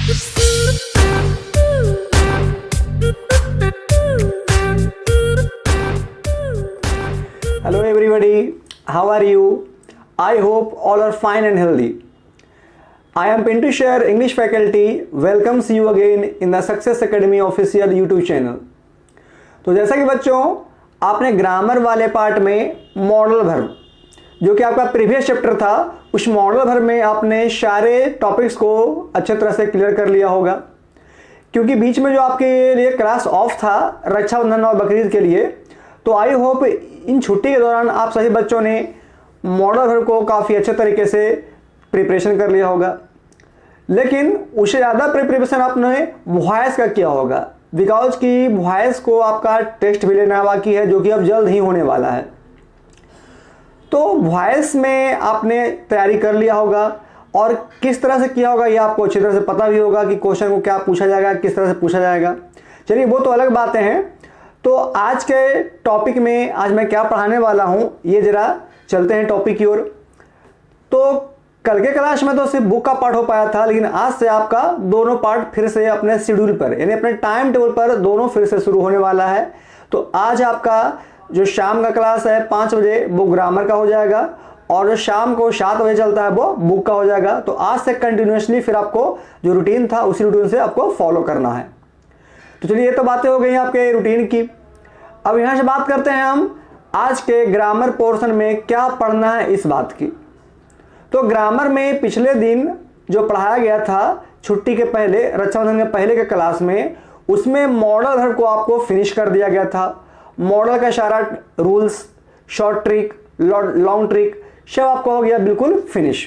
Hello everybody, how are you? I hope all are fine and healthy. I am Pintu Share, English faculty, welcomes you again in the Success Academy official YouTube channel. तो जैसा कि बच्चों आपने grammar वाले part में modal verb जो कि आपका प्रीवियस चैप्टर था, उस मॉडल वर्ब में आपने सारे टॉपिक्स को अच्छे तरह से क्लियर कर लिया होगा, क्योंकि बीच में जो आपके लिए क्लास ऑफ था रक्षाबंधन और बकरीद के लिए, तो आई होप इन छुट्टी के दौरान आप सभी बच्चों ने मॉडल वर्ब को काफ़ी अच्छे तरीके से प्रिपरेशन कर लिया होगा। लेकिन उससे ज़्यादा प्रिपरेशन आपने वॉइस का किया होगा, बिकॉज कि वॉइस को आपका टेस्ट भी लेना बाकी है, जो कि अब जल्द ही होने वाला है। तो वॉइस में आपने तैयारी कर लिया होगा और किस तरह से किया होगा ये आपको अच्छी तरह से पता भी होगा कि क्वेश्चन को क्या पूछा जाएगा, किस तरह से पूछा जाएगा। चलिए वो तो अलग बातें हैं। तो आज के टॉपिक में आज मैं क्या पढ़ाने वाला हूँ, ये ज़रा चलते हैं टॉपिक की ओर। तो कल के क्लास में तो सिर्फ बुक का पार्ट हो पाया था, लेकिन आज से आपका दोनों पार्ट फिर से अपने शेड्यूल पर यानी अपने टाइम टेबल पर दोनों फिर से शुरू होने वाला है। तो आज आपका जो शाम का क्लास है 5 बजे वो ग्रामर का हो जाएगा, और जो शाम को 7 बजे चलता है वो बुक का हो जाएगा। तो आज से कंटिन्यूसली फिर आपको जो रूटीन था उसी रूटीन से आपको फॉलो करना है। तो चलिए ये तो बातें हो गई आपके रूटीन की। अब यहाँ से बात करते हैं हम आज के ग्रामर पोर्शन में क्या पढ़ना है इस बात की। तो ग्रामर में पिछले दिन जो पढ़ाया गया था छुट्टी के पहले, रक्षाबंधन के पहले के क्लास में, उसमें मॉडल वर्ब को आपको फिनिश कर दिया गया था। मॉडल का सारा rules, short trick, long trick सब आपको हो गया बिल्कुल फिनिश।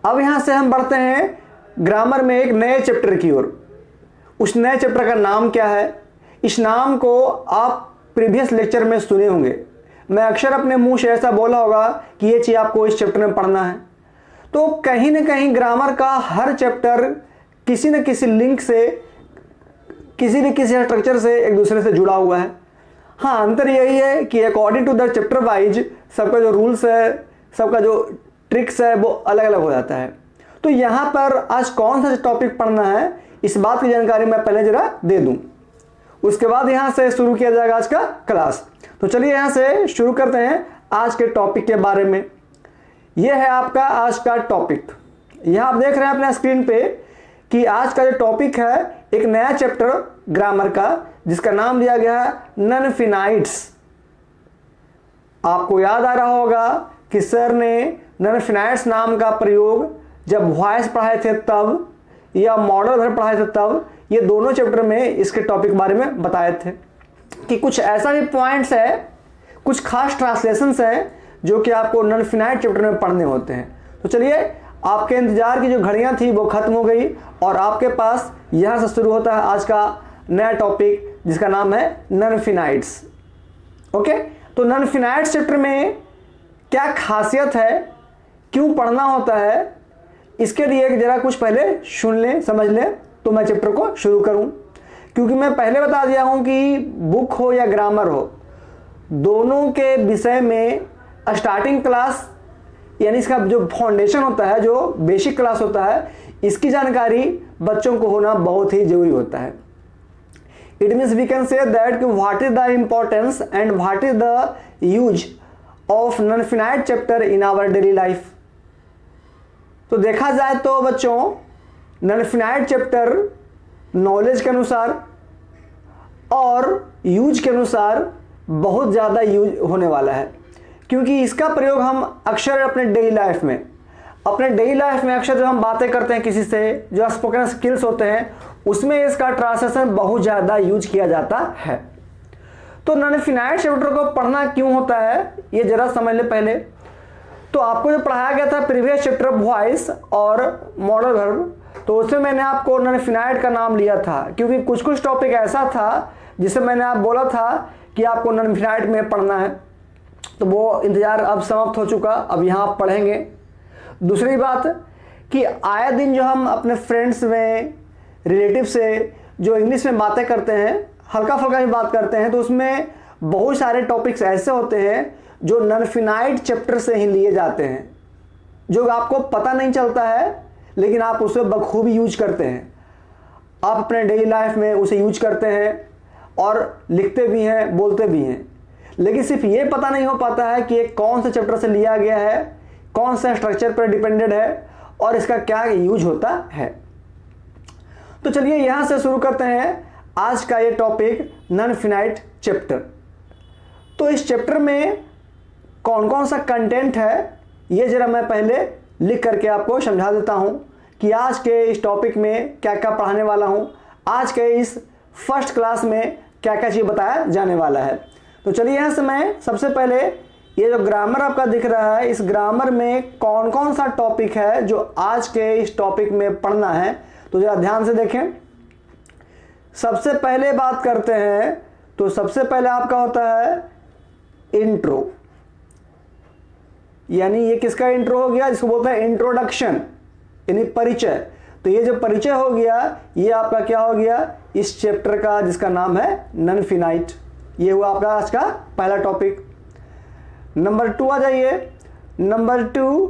अब यहाँ से हम बढ़ते हैं ग्रामर में एक नए चैप्टर की ओर। उस नए चैप्टर का नाम क्या है, इस नाम को आप प्रीवियस लेक्चर में सुने होंगे। मैं अक्सर अपने मुंह से ऐसा बोला होगा कि ये चीज़ आपको इस चैप्टर में पढ़ना है। तो कहीं ना कहीं ग्रामर का हर चैप्टर किसी न किसी लिंक से, किसी न किसी स्ट्रक्चर से एक दूसरे से जुड़ा हुआ है। हाँ, अंतर यही है कि according to the chapter wise सबका जो रूल्स है, सबका जो ट्रिक्स है वो अलग अलग हो जाता है। तो यहाँ पर आज कौन सा टॉपिक पढ़ना है इस बात की जानकारी मैं पहले जरा दे दूँ, उसके बाद यहाँ से शुरू किया जाएगा आज का क्लास। तो चलिए यहाँ से शुरू करते हैं आज के टॉपिक के बारे में। यह है आपका आज का टॉपिक। यहाँ आप देख रहे हैं अपने स्क्रीन पे कि आज का जो टॉपिक है एक नया चैप्टर ग्रामर का, जिसका नाम दिया गया है नन फिनाइट्स। आपको याद आ रहा होगा कि सर ने नन फिनाइट्स नाम का प्रयोग जब वॉइस पढ़ाए थे तब, या मॉडल वर्ब पढ़ाए थे तब, ये दोनों चैप्टर में इसके टॉपिक बारे में बताए थे कि कुछ ऐसा भी पॉइंट्स है, कुछ खास ट्रांसलेशंस हैं जो कि आपको नन फिनाइट चैप्टर में पढ़ने होते हैं। तो चलिए, आपके इंतजार की जो घड़ियां थी वो खत्म हो गई और आपके पास यहाँ से शुरू होता है आज का नया टॉपिक, जिसका नाम है नन फिनाइट्स। ओके, तो नन फिनाइट्स चैप्टर में क्या खासियत है, क्यों पढ़ना होता है, इसके लिए जरा कुछ पहले सुन लें, समझ लें, तो मैं चैप्टर को शुरू करूं। क्योंकि मैं पहले बता दिया हूं कि बुक हो या ग्रामर हो, दोनों के विषय में स्टार्टिंग क्लास यानी इसका जो फाउंडेशन होता है, जो बेसिक क्लास होता है, इसकी जानकारी बच्चों को होना बहुत ही जरूरी होता है। It means we can say that कि what is the importance and what is the use of non finite chapter in our daily life. तो देखा जाए तो बच्चों, नन फिनाइट चैप्टर नॉलेज के अनुसार और यूज के अनुसार बहुत ज़्यादा यूज होने वाला है, क्योंकि इसका प्रयोग हम अक्सर अपने डेली लाइफ में अक्सर जो हम बातें करते हैं किसी से, जो स्पोकन स्किल्स होते हैं, उसमें इसका ट्रांसलेशन बहुत ज़्यादा यूज किया जाता है। तो नन फिनाइट चैप्टर को पढ़ना क्यों होता है ये ज़रा समझ ले पहले। तो आपको जो पढ़ाया गया था प्रीवियस चैप्टर वॉइस और मॉडल वर्ब, तो उसमें मैंने आपको नन फिनाइट का नाम लिया था, क्योंकि कुछ कुछ टॉपिक ऐसा था जिसे मैंने आप बोला था कि आपको नन फिनाइट में पढ़ना है। तो वो इंतज़ार अब समाप्त हो चुका, अब यहाँ आप पढ़ेंगे। दूसरी बात कि आए दिन जो हम अपने फ्रेंड्स में, रिलेटिव से जो इंग्लिश में बातें करते हैं, हल्का फुल्का भी बात करते हैं, तो उसमें बहुत सारे टॉपिक्स ऐसे होते हैं जो नन फिनाइट चैप्टर से ही लिए जाते हैं, जो आपको पता नहीं चलता है, लेकिन आप उसे बखूबी यूज करते हैं, आप अपने डेली लाइफ में उसे यूज करते हैं और लिखते भी हैं, बोलते भी हैं, लेकिन सिर्फ ये पता नहीं हो पाता है कि ये कौन से चैप्टर से लिया गया है, कौन सा स्ट्रक्चर पर डिपेंडेड है और इसका क्या यूज होता है। तो चलिए यहां से शुरू करते हैं आज का ये टॉपिक, नॉन फिनाइट चैप्टर। तो इस चैप्टर में कौन कौन सा कंटेंट है ये जरा मैं पहले लिख करके आपको समझा देता हूं कि आज के इस टॉपिक में क्या क्या पढ़ाने वाला हूं, आज के इस फर्स्ट क्लास में क्या क्या चीज़ बताया जाने वाला है। तो चलिए यहाँ से मैं सबसे पहले ये जो ग्रामर आपका दिख रहा है, इस ग्रामर में कौन कौन सा टॉपिक है जो आज के इस टॉपिक में पढ़ना है, तो जरा ध्यान से देखें। सबसे पहले बात करते हैं तो सबसे पहले आपका होता है इंट्रो, यानी ये किसका इंट्रो हो गया, जिसको बोलते हैं इंट्रोडक्शन यानी परिचय। तो ये जो परिचय हो गया ये आपका क्या हो गया इस चैप्टर का, जिसका नाम है नॉन फिनाइट। ये हुआ आपका आज का पहला टॉपिक। नंबर 2 आ जाइए। नंबर 2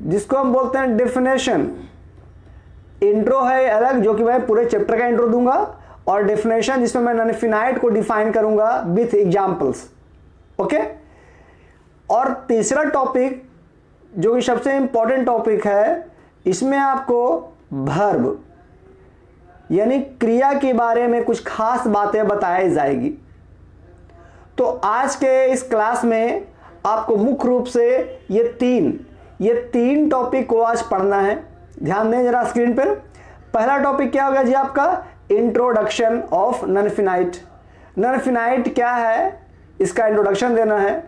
जिसको हम बोलते हैं डेफिनेशन। इंट्रो है अलग, जो कि मैं पूरे चैप्टर का इंट्रो दूंगा, और डेफिनेशन जिसमें मैं नॉन फिनाइट को डिफाइन करूंगा विथ एग्जांपल्स। ओके। और तीसरा टॉपिक जो कि सबसे इंपॉर्टेंट टॉपिक है, इसमें आपको वर्ब यानी क्रिया के बारे में कुछ खास बातें बताई जाएगी। तो आज के इस क्लास में आपको मुख्य रूप से ये तीन टॉपिक को आज पढ़ना है। ध्यान दें जरा स्क्रीन पर। पहला टॉपिक क्या होगा जी आपका, introduction of non finite. Non finite क्या है इसका इंट्रोडक्शन देना है।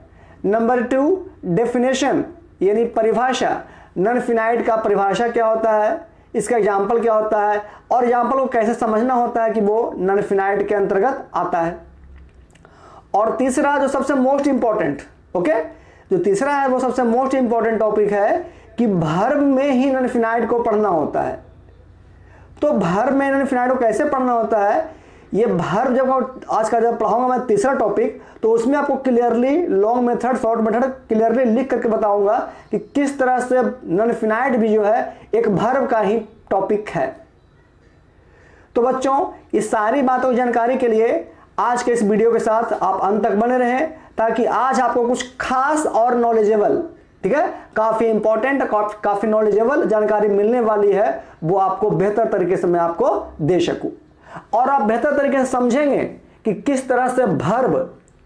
नंबर 2 डेफिनेशन यानी परिभाषा, नॉन फिनाइट का परिभाषा क्या होता है, इसका एग्जाम्पल क्या होता है, और एग्जाम्पल को कैसे समझना होता है कि वो नॉन फिनाइट के अंतर्गत आता है। और तीसरा जो सबसे मोस्ट इंपॉर्टेंट, ओके, जो तीसरा है वो सबसे मोस्ट इंपॉर्टेंट टॉपिक है कि वर्ब में ही नॉन फिनाइट को पढ़ना होता है। तो वर्ब में नॉन फिनाइट को कैसे पढ़ना होता है, ये वर्ब जब आज का जब पढ़ाऊंगा मैं तीसरा टॉपिक, तो उसमें आपको clearly long method, short method clearly लिख करके बताऊंगा कि किस तरह से नॉन फिनाइट भी जो है एक वर्ब का ही टॉपिक है। तो बच्चों इस सारी बातों की जानकारी के लिए आज के इस वीडियो के साथ आप अंत तक बने रहें, ताकि आज आपको कुछ खास और नॉलेजेबल, ठीक है, काफी इंपॉर्टेंट, काफी नॉलेजेबल जानकारी मिलने वाली है, वो आपको बेहतर तरीके से मैं आपको दे सकूं, और आप बेहतर तरीके से समझेंगे कि किस तरह से वर्ब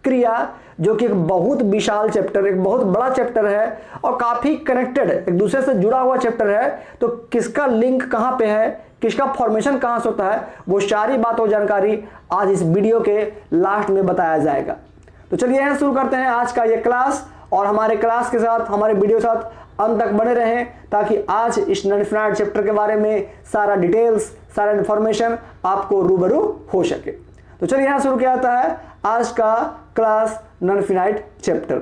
क्रिया, जो कि एक बहुत विशाल चैप्टर, एक बहुत बड़ा चैप्टर है और काफी कनेक्टेड, एक दूसरे से जुड़ा हुआ चैप्टर है, तो किसका लिंक कहां पे है, किसका फॉर्मेशन कहां से होता है, वो सारी बातों जानकारी आज इस वीडियो के लास्ट में बताया जाएगा। तो चलिए यहां शुरू करते हैं आज का ये क्लास, और हमारे क्लास के साथ, हमारे वीडियो के साथ अंत तक बने रहें, ताकि आज इस नॉन फिनाइट चैप्टर के बारे में सारा डिटेल्स, सारा इंफॉर्मेशन आपको रूबरू हो सके। तो चलिए यहां शुरू किया जाता है आज का क्लास नॉन फिनाइट चैप्टर।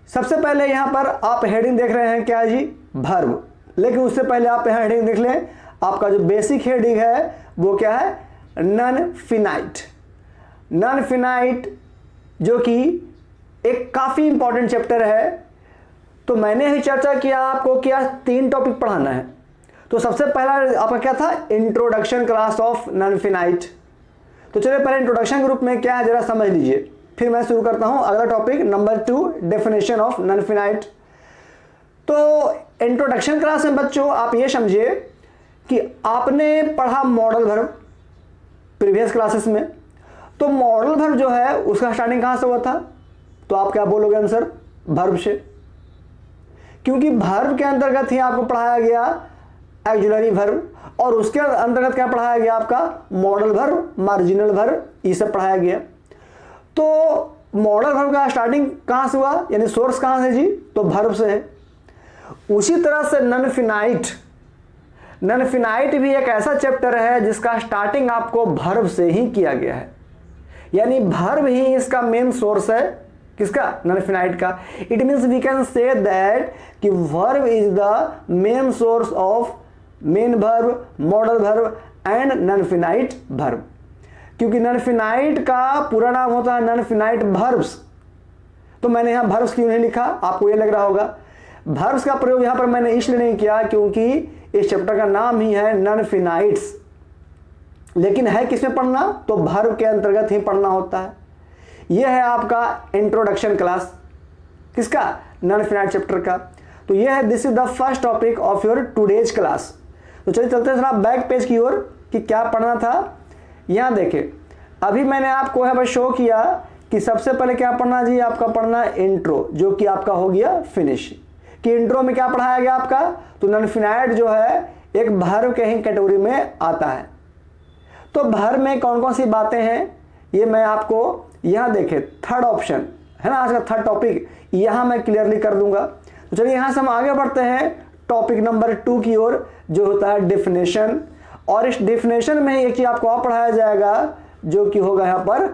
सबसे पहले यहां पर आप हेडिंग देख रहे हैं क्या है जी, वर्ब। लेकिन उससे पहले आप यहां हेडिंग देख लें, आपका जो बेसिक हेडिंग है वो क्या है, नॉन फिनाइट। नॉन फिनाइट जो कि एक काफी इंपॉर्टेंट चैप्टर है। तो मैंने ही चर्चा किया आपको क्या 3 टॉपिक पढ़ाना है। तो सबसे पहला आपका क्या था, introduction class of non finite. तो चलिए पहले इंट्रोडक्शन ग्रुप में क्या है जरा समझ लीजिए, फिर मैं शुरू करता हूं अगला topic number 2 definition of non finite. तो इंट्रोडक्शन क्लास में बच्चों आप ये समझिए कि आपने पढ़ा मॉडल वर्ब प्रीवियस क्लासेस में। तो मॉडल वर्ब जो है उसका स्टार्टिंग कहां से हुआ था, तो आप क्या बोलोगे आंसर, वर्ब से, क्योंकि वर्ब के अंतर्गत ही आपको पढ़ाया गया ऑक्सिलरी वर्ब, और उसके अंतर्गत क्या पढ़ाया गया आपका मॉडल वर्ब, मार्जिनल वर्ब, ये सब पढ़ाया गया। तो मॉडल वर्ब का स्टार्टिंग कहां से हुआ, यानी सोर्स कहां से जी, तो वर्ब से है। उसी तरह से नॉन फिनाइट भी एक ऐसा चैप्टर है जिसका स्टार्टिंग आपको वर्ब से ही किया गया है, यानी वर्ब ही इसका मेन सोर्स है, किसका, नॉन फिनाइट का। It means we can say that कि verb is the main source of main verb, modal verb and non finite verb. क्योंकि नॉन फिनाइट का पूरा नाम होता है नॉन फिनाइट वर्ब्स। तो मैंने यहां वर्ब्स क्यों नहीं लिखा, आपको ये लग रहा होगा, भर्ब्स का प्रयोग यहां पर मैंने इसलिए नहीं किया क्योंकि इस चैप्टर का नाम ही है नॉन फिनाइट्स, लेकिन है किसमें पढ़ना, तो भर्ब के अंतर्गत ही पढ़ना होता है। यह है आपका इंट्रोडक्शन क्लास, किसका, नॉन फिनाइट चैप्टर का। तो यह है, this is the first topic of your today's class. तो चलिए चलते हैं जरा बैक पेज की ओर कि क्या पढ़ना था। यहां देखें, अभी मैंने आपको यहाँ पर शो किया कि सबसे पहले क्या पढ़ना जी, आपका पढ़ना इंट्रो, जो कि आपका हो गया फिनिश। कि इंट्रो में क्या पढ़ाया गया आपका, तो नॉन फिनाइट जो है एक भर्ब के ही कैटेगरी में आता है। तो भर्ब में कौन कौन सी बातें हैं ये मैं आपको यहां देखें, थर्ड ऑप्शन है ना आज का थर्ड टॉपिक, यहां मैं क्लियरली कर दूंगा। तो चलिए यहां से हम आगे बढ़ते हैं टॉपिक नंबर 2 की ओर, जो होता है डेफिनेशन। और इस डेफिनेशन में एक चीज आपको और पढ़ाया जाएगा जो कि होगा यहां पर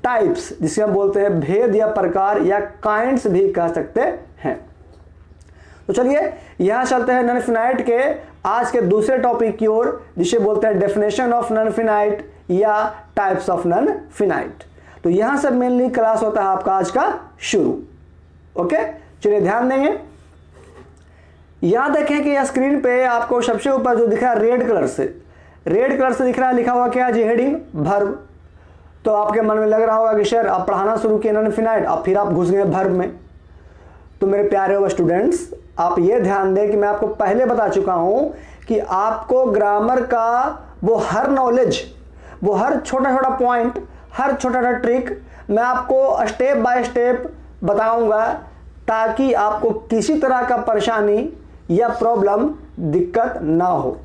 टाइप्स, जिसे हम बोलते हैं भेद या प्रकार या काइंड्स भी कह सकते हैं। तो चलिए यहां चलते हैं नॉन फिनाइट के आज के दूसरे टॉपिक की ओर, जिसे बोलते हैं डेफिनेशन ऑफ नॉन फिनाइट या टाइप्स ऑफ नॉन फिनाइट। तो यहां से मेनली क्लास होता है आपका आज का शुरू। ओके, चलिए ध्यान देंगे। यहां देखें कि स्क्रीन पे आपको सबसे ऊपर जो दिख रहा है रेड कलर से दिख रहा है, लिखा हुआ क्या जी, हेडिंग भर्ब। तो आपके मन में लग रहा होगा कि सर आप पढ़ाना शुरू किए नॉन फिनाइट, अब फिर आप घुस गए भर्ब में। तो मेरे प्यारे वो स्टूडेंट्स, आप ये ध्यान दें कि मैं आपको पहले बता चुका हूं कि आपको ग्रामर का वो हर नॉलेज, वो हर छोटा छोटा पॉइंट, हर छोटा छोटा ट्रिक मैं आपको स्टेप बाय स्टेप बताऊंगा, ताकि आपको किसी तरह का परेशानी या प्रॉब्लम, दिक्कत ना हो।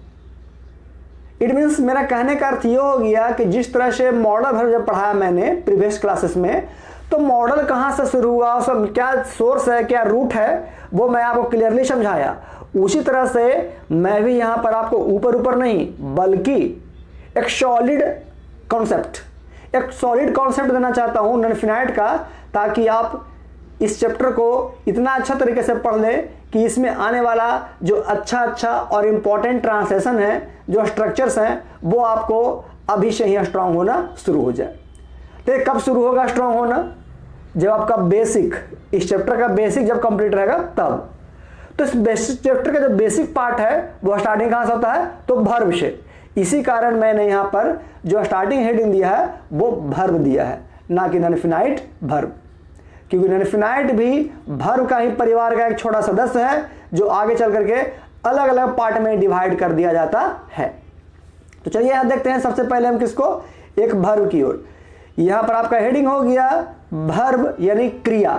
इट मीन्स मेरा कहने का अर्थ ये हो गया कि जिस तरह से मॉडल भर्ब जब पढ़ाया मैंने प्रीवियस क्लासेस में, तो मॉडल कहाँ से शुरू हुआ, उसका क्या सोर्स है, क्या रूट है, वो मैं आपको क्लियरली समझाया। उसी तरह से मैं भी यहाँ पर आपको ऊपर ऊपर नहीं, बल्कि एक सॉलिड कॉन्सेप्ट देना चाहता हूँ नॉन फिनाइट का, ताकि आप इस चैप्टर को इतना अच्छा तरीके से पढ़ लें कि इसमें आने वाला जो अच्छा और इम्पॉर्टेंट ट्रांसलेशन है, जो स्ट्रक्चर्स हैं, वो आपको अभी से ही स्ट्रांग होना शुरू हो जाए। तो ये कब शुरू होगा स्ट्रांग होना, जब आपका बेसिक, इस चैप्टर का बेसिक जब कंप्लीट रहेगा तब। तो इस बेसिक चैप्टर का जो बेसिक पार्ट है वो स्टार्टिंग कहाँ से होता है, तो भर्ब से। इसी कारण मैंने यहाँ पर जो स्टार्टिंग हेडिंग दिया है वो भर्ब दिया है, ना कि नॉन फिनाइट भर्ब, क्योंकि नॉन फिनाइट भी भर्ब का ही परिवार का एक छोटा सदस्य है, जो आगे चल करके अलग अलग पार्ट में डिवाइड कर दिया जाता है। तो चलिए यहां देखते हैं सबसे पहले हम किसको, एक भर्ब की ओर। यहां पर आपका हेडिंग हो गया भर्ब यानी क्रिया।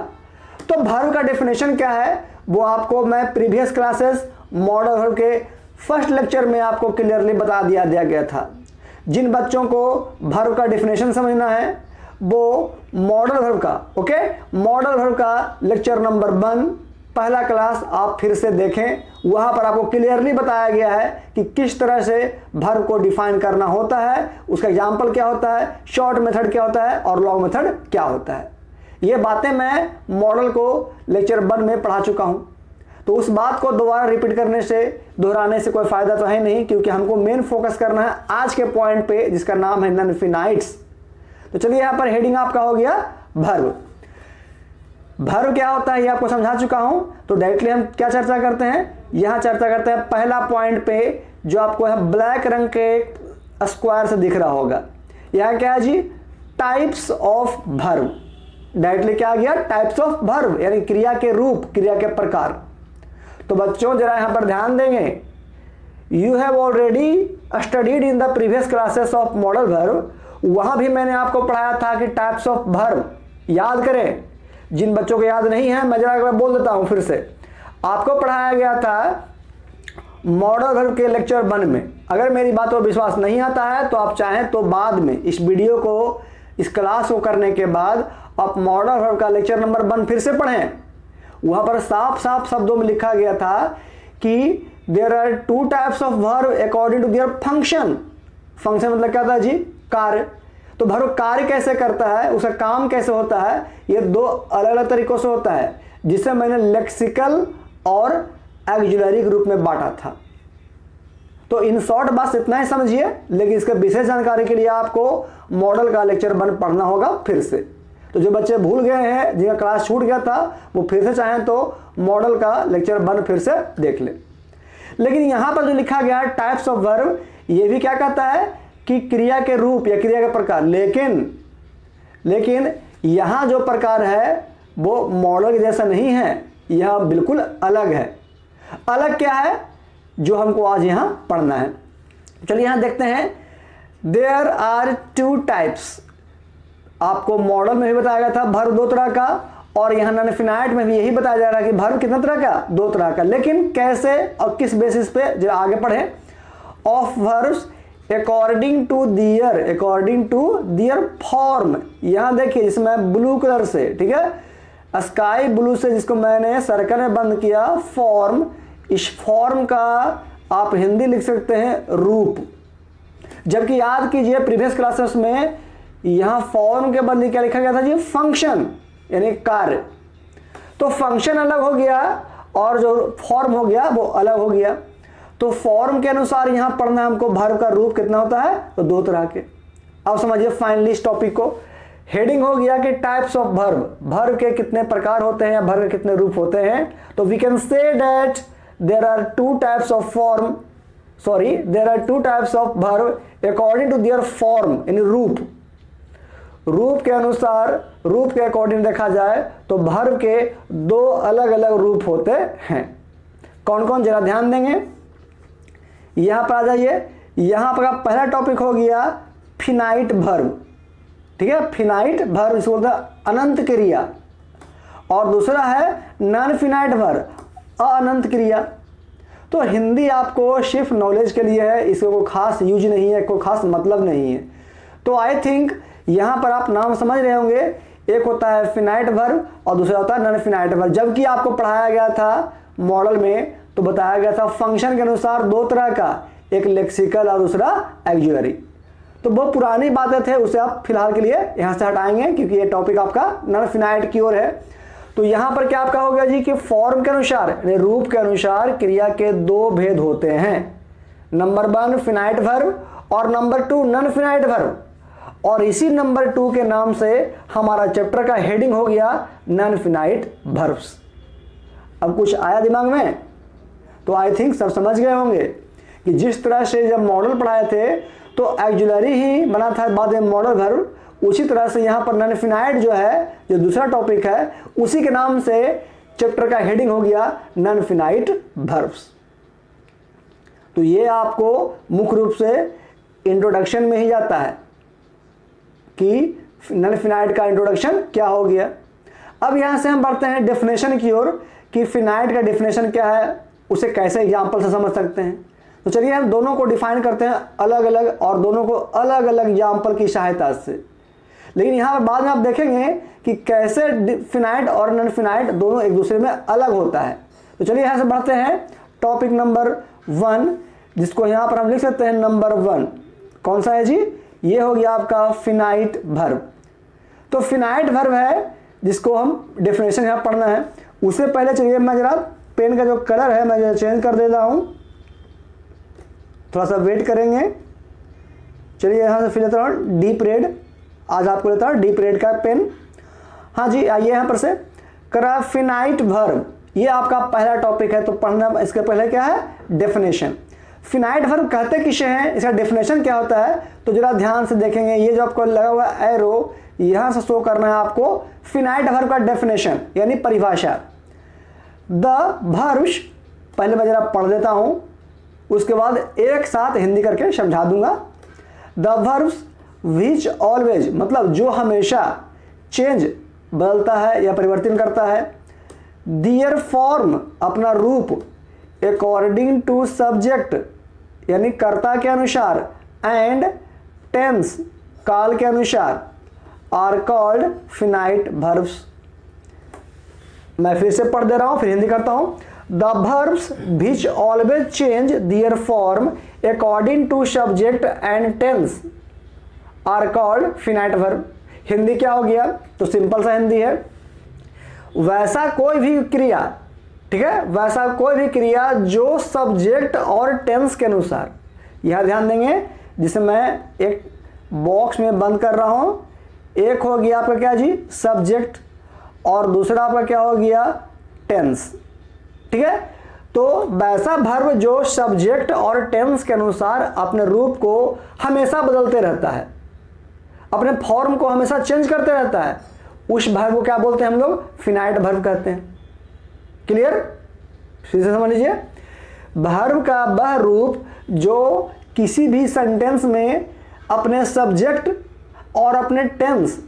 तो भर्ब का डेफिनेशन क्या है वो आपको मैं प्रीवियस क्लासेस मॉडल भर्ब के फर्स्ट लेक्चर में आपको क्लियरली बता दिया गया था। जिन बच्चों को भर्ब का डेफिनेशन समझना है वो मॉडल भर्ब का, ओके, मॉडल भर्ब का लेक्चर नंबर 1 पहला क्लास आप फिर से देखें। वहां पर आपको क्लियरली बताया गया है कि किस तरह से भर्ब को डिफाइन करना होता है, उसका एग्जाम्पल क्या होता है, शॉर्ट मेथड क्या होता है और लॉन्ग मेथड क्या होता है। ये बातें मैं मॉडल को लेक्चर 1 में पढ़ा चुका हूं, तो उस बात को दोबारा रिपीट करने से, दोहराने से कोई फायदा तो है नहीं, क्योंकि हमको मेन फोकस करना है आज के पॉइंट पे, जिसका नाम है नॉन फिनाइट्स। तो चलिए यहां पर हेडिंग आपका हो गया भर्ब। भर्ब क्या होता है ये आपको समझा चुका हूं, तो डायरेक्टली हम क्या चर्चा करते हैं, यहां चर्चा करते हैं पहला पॉइंट पे, जो आपको यहां ब्लैक रंग के स्क्वायर से दिख रहा होगा। यहां क्या है जी, टाइप्स ऑफ भर्ब। डायरेक्टली क्या आ गया, टाइप्स ऑफ भर्ब, यानी क्रिया के रूप, क्रिया के प्रकार। तो बच्चों जरा यहां पर ध्यान देंगे, you have already studied in the previous classes of model verb. वहां भी मैंने आपको पढ़ाया था कि टाइप्स ऑफ भर्ब, याद करें। जिन बच्चों को याद नहीं है मैं जरा एक बार बोल देता हूं फिर से। आपको पढ़ाया गया था मॉडल भर्ब के लेक्चर 1 में। अगर मेरी बात पर विश्वास नहीं आता है तो आप चाहें तो बाद में इस वीडियो को, इस क्लास को करने के बाद आप मॉडल भर्ब का लेक्चर नंबर 1 फिर से पढ़ें। वहां पर साफ साफ शब्दों में लिखा गया था कि there are 2 types of verb according to their function. Function मतलब क्या था जी, कार्य। तो भर्ब कार्य कैसे करता है, उसका काम कैसे होता है, ये 2 अलग अलग तरीकों से होता है, जिसे मैंने लेक्सिकल और ऑक्सिलरी के रूप में बांटा था। तो इन शॉर्ट बस इतना ही समझिए, लेकिन इसके विशेष जानकारी के लिए आपको मॉडल का लेक्चर 1 पढ़ना होगा फिर से। तो जो बच्चे भूल गए हैं, जिनका क्लास छूट गया था, वो फिर से चाहें तो मॉडल का लेक्चर 1 फिर से देख ले। लेकिन यहां पर जो लिखा गया टाइप्स ऑफ वर्ब, ये भी क्या कहता है कि क्रिया के रूप या क्रिया के प्रकार। लेकिन यहां जो प्रकार है वो मॉडल के जैसा नहीं है, यह बिल्कुल अलग है। अलग क्या है जो हमको आज यहां पढ़ना है। चलिए यहां देखते हैं। There are 2 types. आपको मॉडल में भी बताया गया था वर्ब 2 तरह का, और यहां नॉन इनफिनाइट में भी यही बताया जा रहा है कि वर्ब कितना तरह का, 2 तरह का। लेकिन कैसे और किस बेसिस पे, जो आगे पढ़े। Of verbs according to their form. यहां देखिए इसमें ब्लू कलर से, ठीक है, स्काई ब्लू से, जिसको मैंने सर्कल में बंद किया, फॉर्म। इस फॉर्म का आप हिंदी लिख सकते हैं रूप। जबकि याद कीजिए प्रीवियस क्लासेस में यहां फॉर्म के बदले क्या लिखा गया था जी, फंक्शन, यानी कार्य। तो फंक्शन अलग हो गया और जो फॉर्म हो गया वो अलग हो गया। तो फॉर्म के अनुसार यहां पढ़ना हमको वर्ब का रूप कितना होता है, तो 2 तरह के। अब समझिए फाइनली इस टॉपिक को। हेडिंग हो गया कि टाइप्स ऑफ वर्ब, वर्ब के कितने प्रकार होते हैं या वर्ब के कितने रूप होते हैं। तो we can say that there are 2 types of verb according to their form, यानी रूप के अनुसार, रूप के अकॉर्डिंग देखा जाए तो वर्ब के 2 अलग अलग रूप होते हैं। कौन कौन, जरा ध्यान देंगे। यहां पर आ जाइए। यहां पर पहला टॉपिक हो गया फिनाइट वर्ब, ठीक है। फिनाइट वर्ब इसको बोलते हैं अनंत क्रिया, और दूसरा है नॉन फिनाइट वर्ब, अनंत क्रिया। तो हिंदी आपको सिर्फ नॉलेज के लिए है, इसको कोई खास यूज नहीं है, कोई खास मतलब नहीं है। तो आई थिंक यहां पर आप नाम समझ रहे होंगे, एक होता है फिनाइट वर्ब और दूसरा होता है नॉन फिनाइट वर्ब। जबकि आपको पढ़ाया गया था मॉडल में तो बताया गया था फंक्शन के अनुसार 2 तरह का, एक लेक्सिकल और दूसरा एक्जुलरी। तो बहुत पुरानी बातें थे, उसे आप फिलहाल के लिए यहां से हटाएंगे क्योंकि ये टॉपिक आपका नॉन फिनाइट की ओर है। तो यहां पर क्या आपका हो गया जी कि फॉर्म के अनुसार, रूप के अनुसार क्रिया के 2 भेद होते हैं। नंबर 1 फिनाइट वर्ब और नंबर 2 नॉन फिनाइट वर्ब। और इसी नंबर 2 के नाम से हमारा चैप्टर का हेडिंग हो गया नॉन फिनाइट वर्ब्स। अब कुछ आया दिमाग में? तो आई थिंक सब समझ गए होंगे कि जिस तरह से जब मॉडल पढ़ाए थे तो एक्जुलरी ही बना था बाद में मॉडल वर्ब, उसी तरह से यहाँ पर नॉन फिनाइट जो है, जो दूसरा टॉपिक है, उसी के नाम से चैप्टर का हेडिंग हो गया नॉन फिनाइट वर्ब्स। तो ये आपको मुख्य रूप से इंट्रोडक्शन में ही जाता है कि नॉन फिनाइट का इंट्रोडक्शन क्या हो गया। अब यहां से हम बढ़ते हैं डेफिनेशन की ओर कि फिनाइट का डेफिनेशन क्या है, उसे कैसे एग्जाम्पल से समझ सकते हैं। तो चलिए हम दोनों को डिफाइन करते हैं अलग अलग, और दोनों को अलग अलग एग्जाम्पल की सहायता से। लेकिन यहाँ पर बाद में आप देखेंगे कि कैसे फिनाइट और नॉन फिनाइट दोनों एक दूसरे में अलग होता है। तो चलिए यहाँ से बढ़ते हैं टॉपिक नंबर 1, जिसको यहाँ पर हम लिख सकते हैं नंबर 1। कौन सा है जी? ये हो गया आपका फिनाइट वर्ब। तो फिनाइट वर्ब है जिसको हम डेफिनेशन यहाँ पढ़ना है। उससे पहले चलिए मैं जरा पेन का जो कलर है मैं चेंज कर देता हूँ, थोड़ा सा वेट करेंगे। चलिए यहाँ से फिर लेता हूँ डीप रेड, आज आपको लेता हूँ डीप रेड का पेन। हाँ जी, आइए यहाँ पर से करा फिनाइट वर्ब, ये आपका पहला टॉपिक है। तो पढ़ना इसके पहले क्या है, डेफिनेशन। फिनाइट वर्ब कहते किसे हैं, इसका डेफिनेशन क्या होता है, तो जरा ध्यान से देखेंगे। ये जो आपको लगा हुआ एरो, यहां से शो करना है आपको फिनाइट वर्ब का डेफिनेशन यानी परिभाषा। द वर्ब्स, पहले मैं जरा पढ़ देता हूं, उसके बाद एक साथ हिंदी करके समझा दूंगा। द वर्ब्स विच ऑलवेज, मतलब जो हमेशा, चेंज बदलता है या परिवर्तन करता है, दियर फॉर्म अपना रूप, अकॉर्डिंग टू सब्जेक्ट यानी कर्ता के अनुसार, एंड टेंस काल के अनुसार, आर कॉल्ड फिनाइट वर्ब्स। मैं फिर से पढ़ दे रहा हूं, फिर हिंदी करता हूं। The verbs which always change their form according to subject and tense are called finite verb. Hindi क्या हो गया, तो सिंपल सा हिंदी है, वैसा कोई भी क्रिया, ठीक है, वैसा कोई भी क्रिया जो सब्जेक्ट और टेंस के अनुसार, यह ध्यान देंगे, जिसे मैं एक बॉक्स में बंद कर रहा हूं, एक हो गया आपका क्या जी, सब्जेक्ट, और दूसरा आपका क्या हो गया, टेंस। ठीक है, तो वैसा वर्ब जो सब्जेक्ट और टेंस के अनुसार अपने रूप को हमेशा बदलते रहता है, अपने फॉर्म को हमेशा चेंज करते रहता है, उस वर्ब को क्या बोलते हैं हम लोग, फिनाइट वर्ब कहते हैं। क्लियर, फिर से समझ लीजिए, वर्ब का वह रूप जो किसी भी सेंटेंस में अपने सब्जेक्ट और अपने टेंस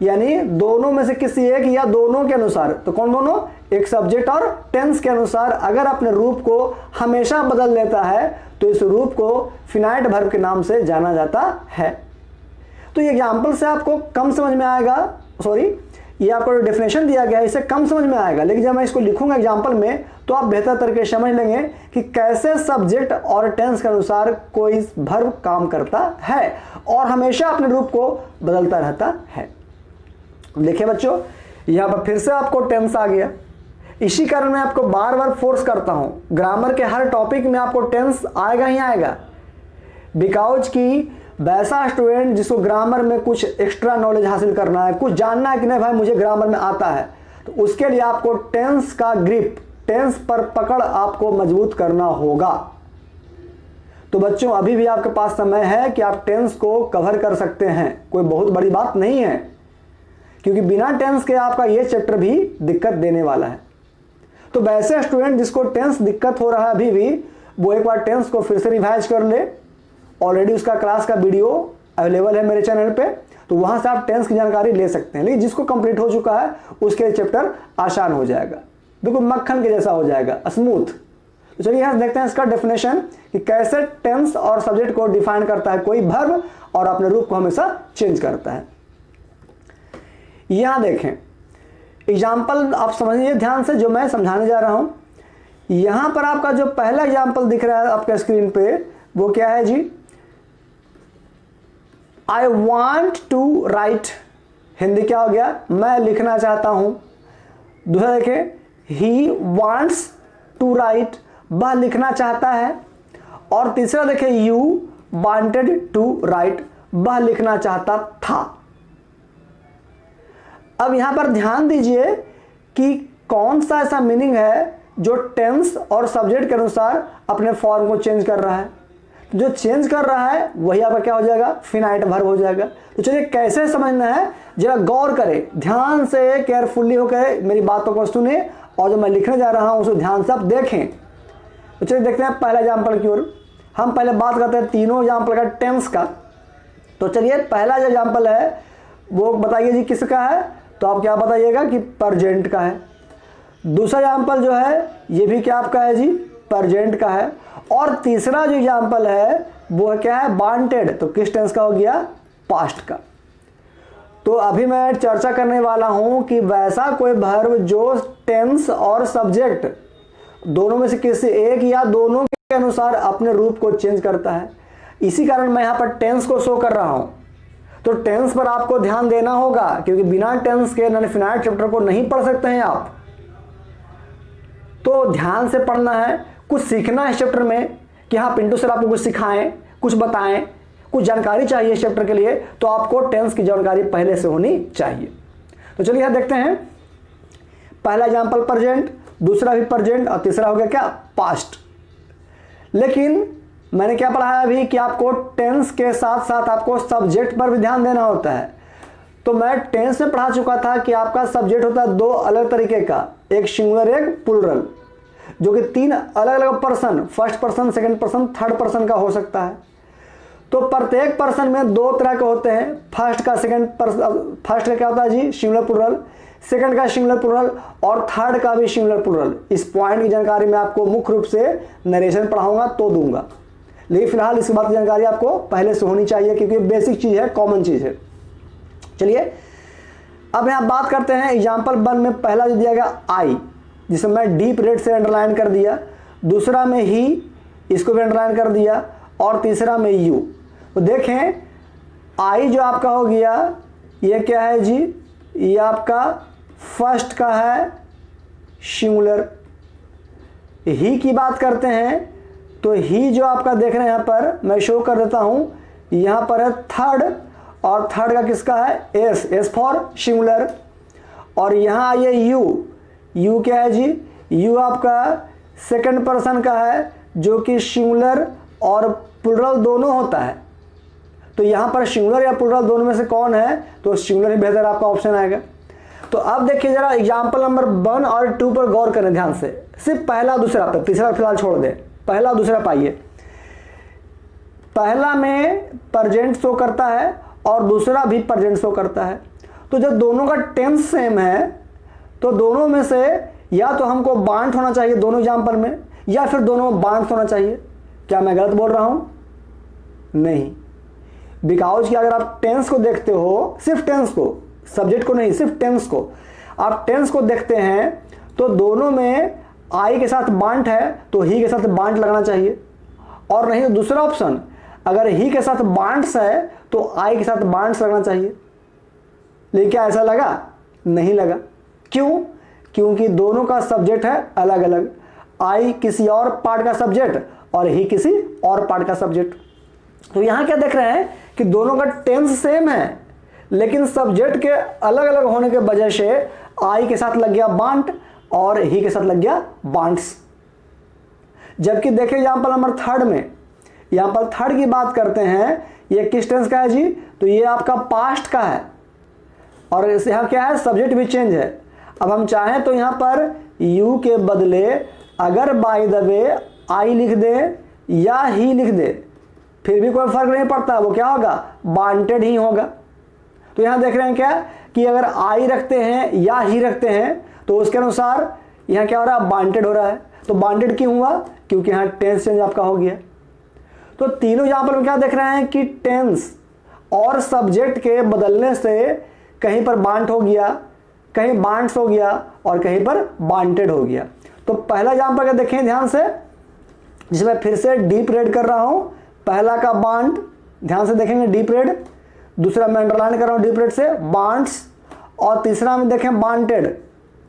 यानी दोनों में से किसी एक या दोनों के अनुसार, तो कौन दोनों, एक सब्जेक्ट और टेंस के अनुसार अगर अपने रूप को हमेशा बदल लेता है तो इस रूप को फिनाइट वर्ब के नाम से जाना जाता है। तो ये एग्जाम्पल से आपको कम समझ में आएगा, सॉरी ये आपको जो डेफिनेशन दिया गया है इससे कम समझ में आएगा, लेकिन जब मैं इसको लिखूंगा एग्जाम्पल में तो आप बेहतर तरीके से समझ लेंगे कि कैसे सब्जेक्ट और टेंस के अनुसार कोई वर्ब काम करता है और हमेशा अपने रूप को बदलता रहता है। देखिए बच्चों, यहाँ पर फिर से आपको टेंस आ गया, इसी कारण मैं आपको बार बार फोर्स करता हूँ, ग्रामर के हर टॉपिक में आपको टेंस आएगा ही आएगा, बिकॉज कि वैसा स्टूडेंट जिसको ग्रामर में कुछ एक्स्ट्रा नॉलेज हासिल करना है, कुछ जानना है कि नहीं भाई मुझे ग्रामर में आता है, तो उसके लिए आपको टेंस का ग्रिप, टेंस पर पकड़ आपको मजबूत करना होगा। तो बच्चों अभी भी आपके पास समय है कि आप टेंस को कवर कर सकते हैं, कोई बहुत बड़ी बात नहीं है, क्योंकि बिना टेंस के आपका ये चैप्टर भी दिक्कत देने वाला है। तो वैसे स्टूडेंट जिसको टेंस दिक्कत हो रहा है अभी भी, वो एक बार टेंस को फिर से रिवाइज कर ले, ऑलरेडी उसका क्लास का वीडियो अवेलेबल है मेरे चैनल पे, तो वहां से आप टेंस की जानकारी ले सकते हैं। लेकिन जिसको कंप्लीट हो चुका है उसके चैप्टर आसान हो जाएगा, बिल्कुल मक्खन के जैसा हो जाएगा, स्मूथ। तो चलिए यहां देखते हैं इसका डेफिनेशन कि कैसे टेंस और सब्जेक्ट को डिफाइन करता है कोई वर्ब और अपने रूप को हमेशा चेंज करता है। यहां देखें एग्जाम्पल, आप समझिए ध्यान से जो मैं समझाने जा रहा हूं। यहां पर आपका जो पहला एग्जाम्पल दिख रहा है आपके स्क्रीन पे, वो क्या है जी, I want to write, Hindi क्या हो गया, मैं लिखना चाहता हूं। दूसरा देखें, he wants to write, वह लिखना चाहता है। और तीसरा देखें, you wanted to write, वह लिखना चाहता था। अब यहां पर ध्यान दीजिए कि कौन सा ऐसा मीनिंग है जो टेंस और सब्जेक्ट के अनुसार अपने फॉर्म को चेंज कर रहा है। जो चेंज कर रहा है वही आपका क्या हो जाएगा, फिनाइट वर्ब हो जाएगा। तो चलिए कैसे समझना है जरा गौर करें, ध्यान से केयरफुली होकर मेरी बातों को सुने और जो मैं लिखने जा रहा हूं उसको ध्यान से आप देखें। तो चलिए देखते हैं पहला एग्जाम्पल की ओर। हम पहले बात करते हैं तीनों एग्जाम्पल का टेंस का। तो चलिए पहला जो एग्जाम्पल है वो बताइए जी किसका है, तो आप क्या बताइएगा कि प्रेजेंट का है। दूसरा एग्जाम्पल जो है ये भी क्या आपका है जी, प्रेजेंट का है। और तीसरा जो एग्जाम्पल है वो क्या है, वांटेड, तो किस टेंस का हो गया, पास्ट का। तो अभी मैं चर्चा करने वाला हूं कि वैसा कोई वर्ब जो टेंस और सब्जेक्ट दोनों में से किसी एक या दोनों के अनुसार अपने रूप को चेंज करता है। इसी कारण मैं यहां पर टेंस को शो कर रहा हूं। तो टेंस पर आपको ध्यान देना होगा, क्योंकि बिना टेंस के नॉन फिनाइट चैप्टर को नहीं पढ़ सकते हैं आप। तो ध्यान से पढ़ना है, कुछ सीखना है इस चैप्टर में कि हाँ पिंटू सर आपको कुछ सिखाएं, कुछ बताएं, कुछ जानकारी चाहिए इस चैप्टर के लिए, तो आपको टेंस की जानकारी पहले से होनी चाहिए। तो चलिए यहां देखते हैं, पहला एग्जांपल प्रेजेंट, दूसरा भी प्रेजेंट और तीसरा हो गया क्या, पास्ट। लेकिन मैंने क्या पढ़ा है अभी कि आपको टेंस के साथ साथ आपको सब्जेक्ट पर भी ध्यान देना होता है। तो मैं टेंस में पढ़ा चुका था कि आपका सब्जेक्ट होता है दो अलग तरीके का, एक सिंगुलर एक प्लूरल, जो कि तीन अलग अलग person, first person, second person, third person का हो सकता है। तो प्रत्येक पर्सन में दो तरह के होते हैं, फर्स्ट का फर्स्ट का क्या होता है जी, सिंगुलर प्लूरल, सेकंड का सिंगुलर प्लूरल और थर्ड का भी सिंगुलर प्लूरल। इस पॉइंट की जानकारी मैं आपको मुख्य रूप से नरेशन पढ़ाऊंगा तो दूंगा, लेकिन फिलहाल इस बात की जानकारी आपको पहले से होनी चाहिए क्योंकि बेसिक चीज है, कॉमन चीज है। चलिए अब यहां बात करते हैं एग्जाम्पल 1 में पहला जो दिया गया आई, जिसे मैं डीप रेड से अंडरलाइन कर दिया, दूसरा में ही, इसको भी अंडरलाइन कर दिया, और तीसरा में यू। तो देखें आई जो आपका हो गया ये क्या है जी, ये आपका फर्स्ट का है सिंगुलर। ही की बात करते हैं तो ही जो आपका देख रहे हैं यहां पर मैं शो कर देता हूं, यहां पर है थर्ड और थर्ड का किसका है, एस, एस फॉर सिंगुलर। और यहाँ आइए यू, यू क्या है जी, यू आपका सेकंड पर्सन का है जो कि सिंगुलर और प्लुरल दोनों होता है। तो यहाँ पर सिंगुलर या प्लुरल दोनों में से कौन है, तो सिंगुलर ही बेहतर आपका ऑप्शन आएगा। तो अब देखिए जरा एग्जाम्पल नंबर 1 और 2 पर गौर करें ध्यान से, सिर्फ पहला दूसरा पर, तीसरा फिलहाल छोड़ दें, पहला दूसरा पाइए। पहला में प्रेजेंट शो करता है और दूसरा भी प्रेजेंट शो करता है। तो जब दोनों का टेंस सेम है तो दोनों में से या तो हमको बांट होना चाहिए दोनों एग्जाम्पल में, या फिर दोनों में बांट होना चाहिए। क्या मैं गलत बोल रहा हूं? नहीं, बिकॉज कि अगर आप टेंस को देखते हो, सिर्फ टेंस को, सब्जेक्ट को नहीं, सिर्फ टेंस को, आप टेंस को देखते हैं तो दोनों में आई के साथ बांट है तो ही के साथ बांट लगना चाहिए। और नहीं तो दूसरा ऑप्शन, अगर ही के साथ बांट्स है तो आई के साथ बांट्स लगना चाहिए। लेकिन क्या ऐसा लगा? नहीं लगा। क्यों? क्योंकि दोनों का सब्जेक्ट है अलग अलग, आई किसी और पार्ट का सब्जेक्ट और ही किसी और पार्ट का सब्जेक्ट। तो यहां क्या देख रहे हैं कि दोनों का टेंस सेम है लेकिन सब्जेक्ट के अलग अलग होने के वजह से आई के साथ लग गया बांट और ही के साथ लग गया बांट्स। जबकि देखिए एग्जाम्पल नंबर 3 में, यहां पर थर्ड की बात करते हैं, ये किस टेंस का है जी, तो ये आपका पास्ट का है और यहाँ क्या है, सब्जेक्ट भी चेंज है। अब हम चाहें तो यहाँ पर यू के बदले अगर बाय द वे आई लिख दे या ही लिख दे फिर भी कोई फर्क नहीं पड़ता, वो क्या होगा, बांटेड ही होगा। तो यहाँ देख रहे हैं क्या कि अगर आई रखते हैं या ही रखते हैं तो उसके अनुसार यहाँ क्या हो रहा है, बांटेड हो रहा है। तो बांटेड क्यों हुआ? क्योंकि यहाँ टेंस चेंज आपका हो गया। तो तीनों यहाँ पर हम क्या देख रहे हैं कि टेंस और सब्जेक्ट के बदलने से कहीं पर बांट हो गया, कहीं बांट्स हो गया और कहीं पर बांटेड हो गया। तो पहला एग्जाम्पल का देखें ध्यान से, जिसमें फिर से डीप रेड कर रहा हूं। पहला का बांट, ध्यान से देखेंगे डीप रेड, दूसरा मैं अंडरलाइन कर रहा हूं डीप रेड से बांट्स, और तीसरा में देखें बांटेड।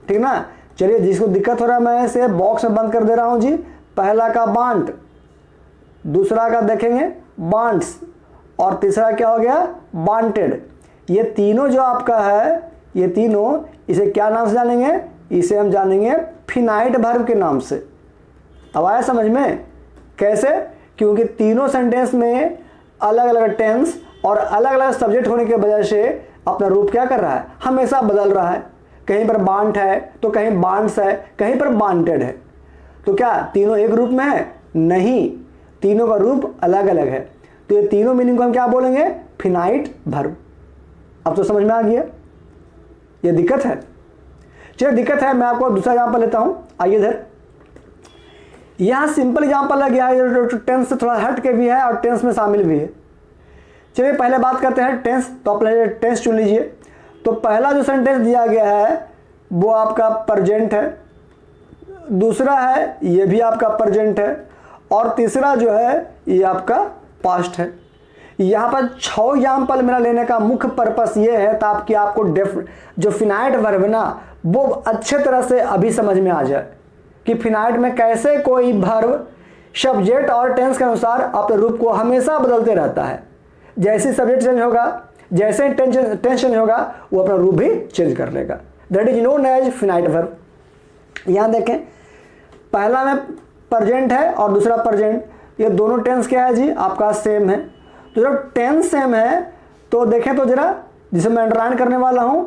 ठीक ना, चलिए जिसको दिक्कत हो रहा है मैं इसे बॉक्स में बंद कर दे रहा हूं जी। पहला का बांट, दूसरा का देखेंगे बांट्स और तीसरा क्या हो गया, बांटेड। ये तीनों जो आपका है, ये तीनों, इसे क्या नाम से जानेंगे, इसे हम जानेंगे फिनाइट वर्ब के नाम से। अब आया समझ में? कैसे? क्योंकि तीनों सेंटेंस में अलग अलग टेंस और अलग अलग सब्जेक्ट होने की वजह से अपना रूप क्या कर रहा है, हमेशा बदल रहा है। कहीं पर बांट है तो कहीं बांट्स है, कहीं पर बांटेड है। तो क्या तीनों एक रूप में है? नहीं, तीनों का रूप अलग अलग है। तो ये तीनों मीनिंग को हम क्या बोलेंगे, फिनाइट वर्ब। अब तो समझ में आ गया, ये दिक्कत है। चलिए दिक्कत है, मैं आपको दूसरा एग्जाम्पल लेता हूं। आइए इधर, यहां सिंपल एग्जाम्पल लग गया है जो टेंस से थोड़ा हट के भी है और टेंस में शामिल भी है। चलिए पहले बात करते हैं टेंस। तो आप टेंस चुन लीजिए। तो पहला जो सेंटेंस दिया गया है वो आपका प्रेजेंट है, दूसरा है ये भी आपका प्रेजेंट है, और तीसरा जो है ये आपका पास्ट है। यहाँ पर 6 एग्जाम्पल मेरा लेने का मुख्य पर्पस ये है ताकि आपको जो फिनाइट वर्ब है ना वो अच्छे तरह से अभी समझ में आ जाए कि फिनाइट में कैसे कोई वर्ब सब्जेक्ट और टेंस के अनुसार अपने रूप को हमेशा बदलते रहता है। जैसे सब्जेक्ट चेंज होगा, जैसे टेंस चेंज होगा, वो अपना रूप भी चेंज कर लेगा। That is known as finite verb. यहाँ देखें, पहला में प्रेजेंट है और दूसरा प्रेजेंट, ये दोनों टेंस क्या है जी, आपका सेम है। तो जब टेंस सेम है तो देखें तो जरा, जिसे मैं अंडरलाइन करने वाला हूं,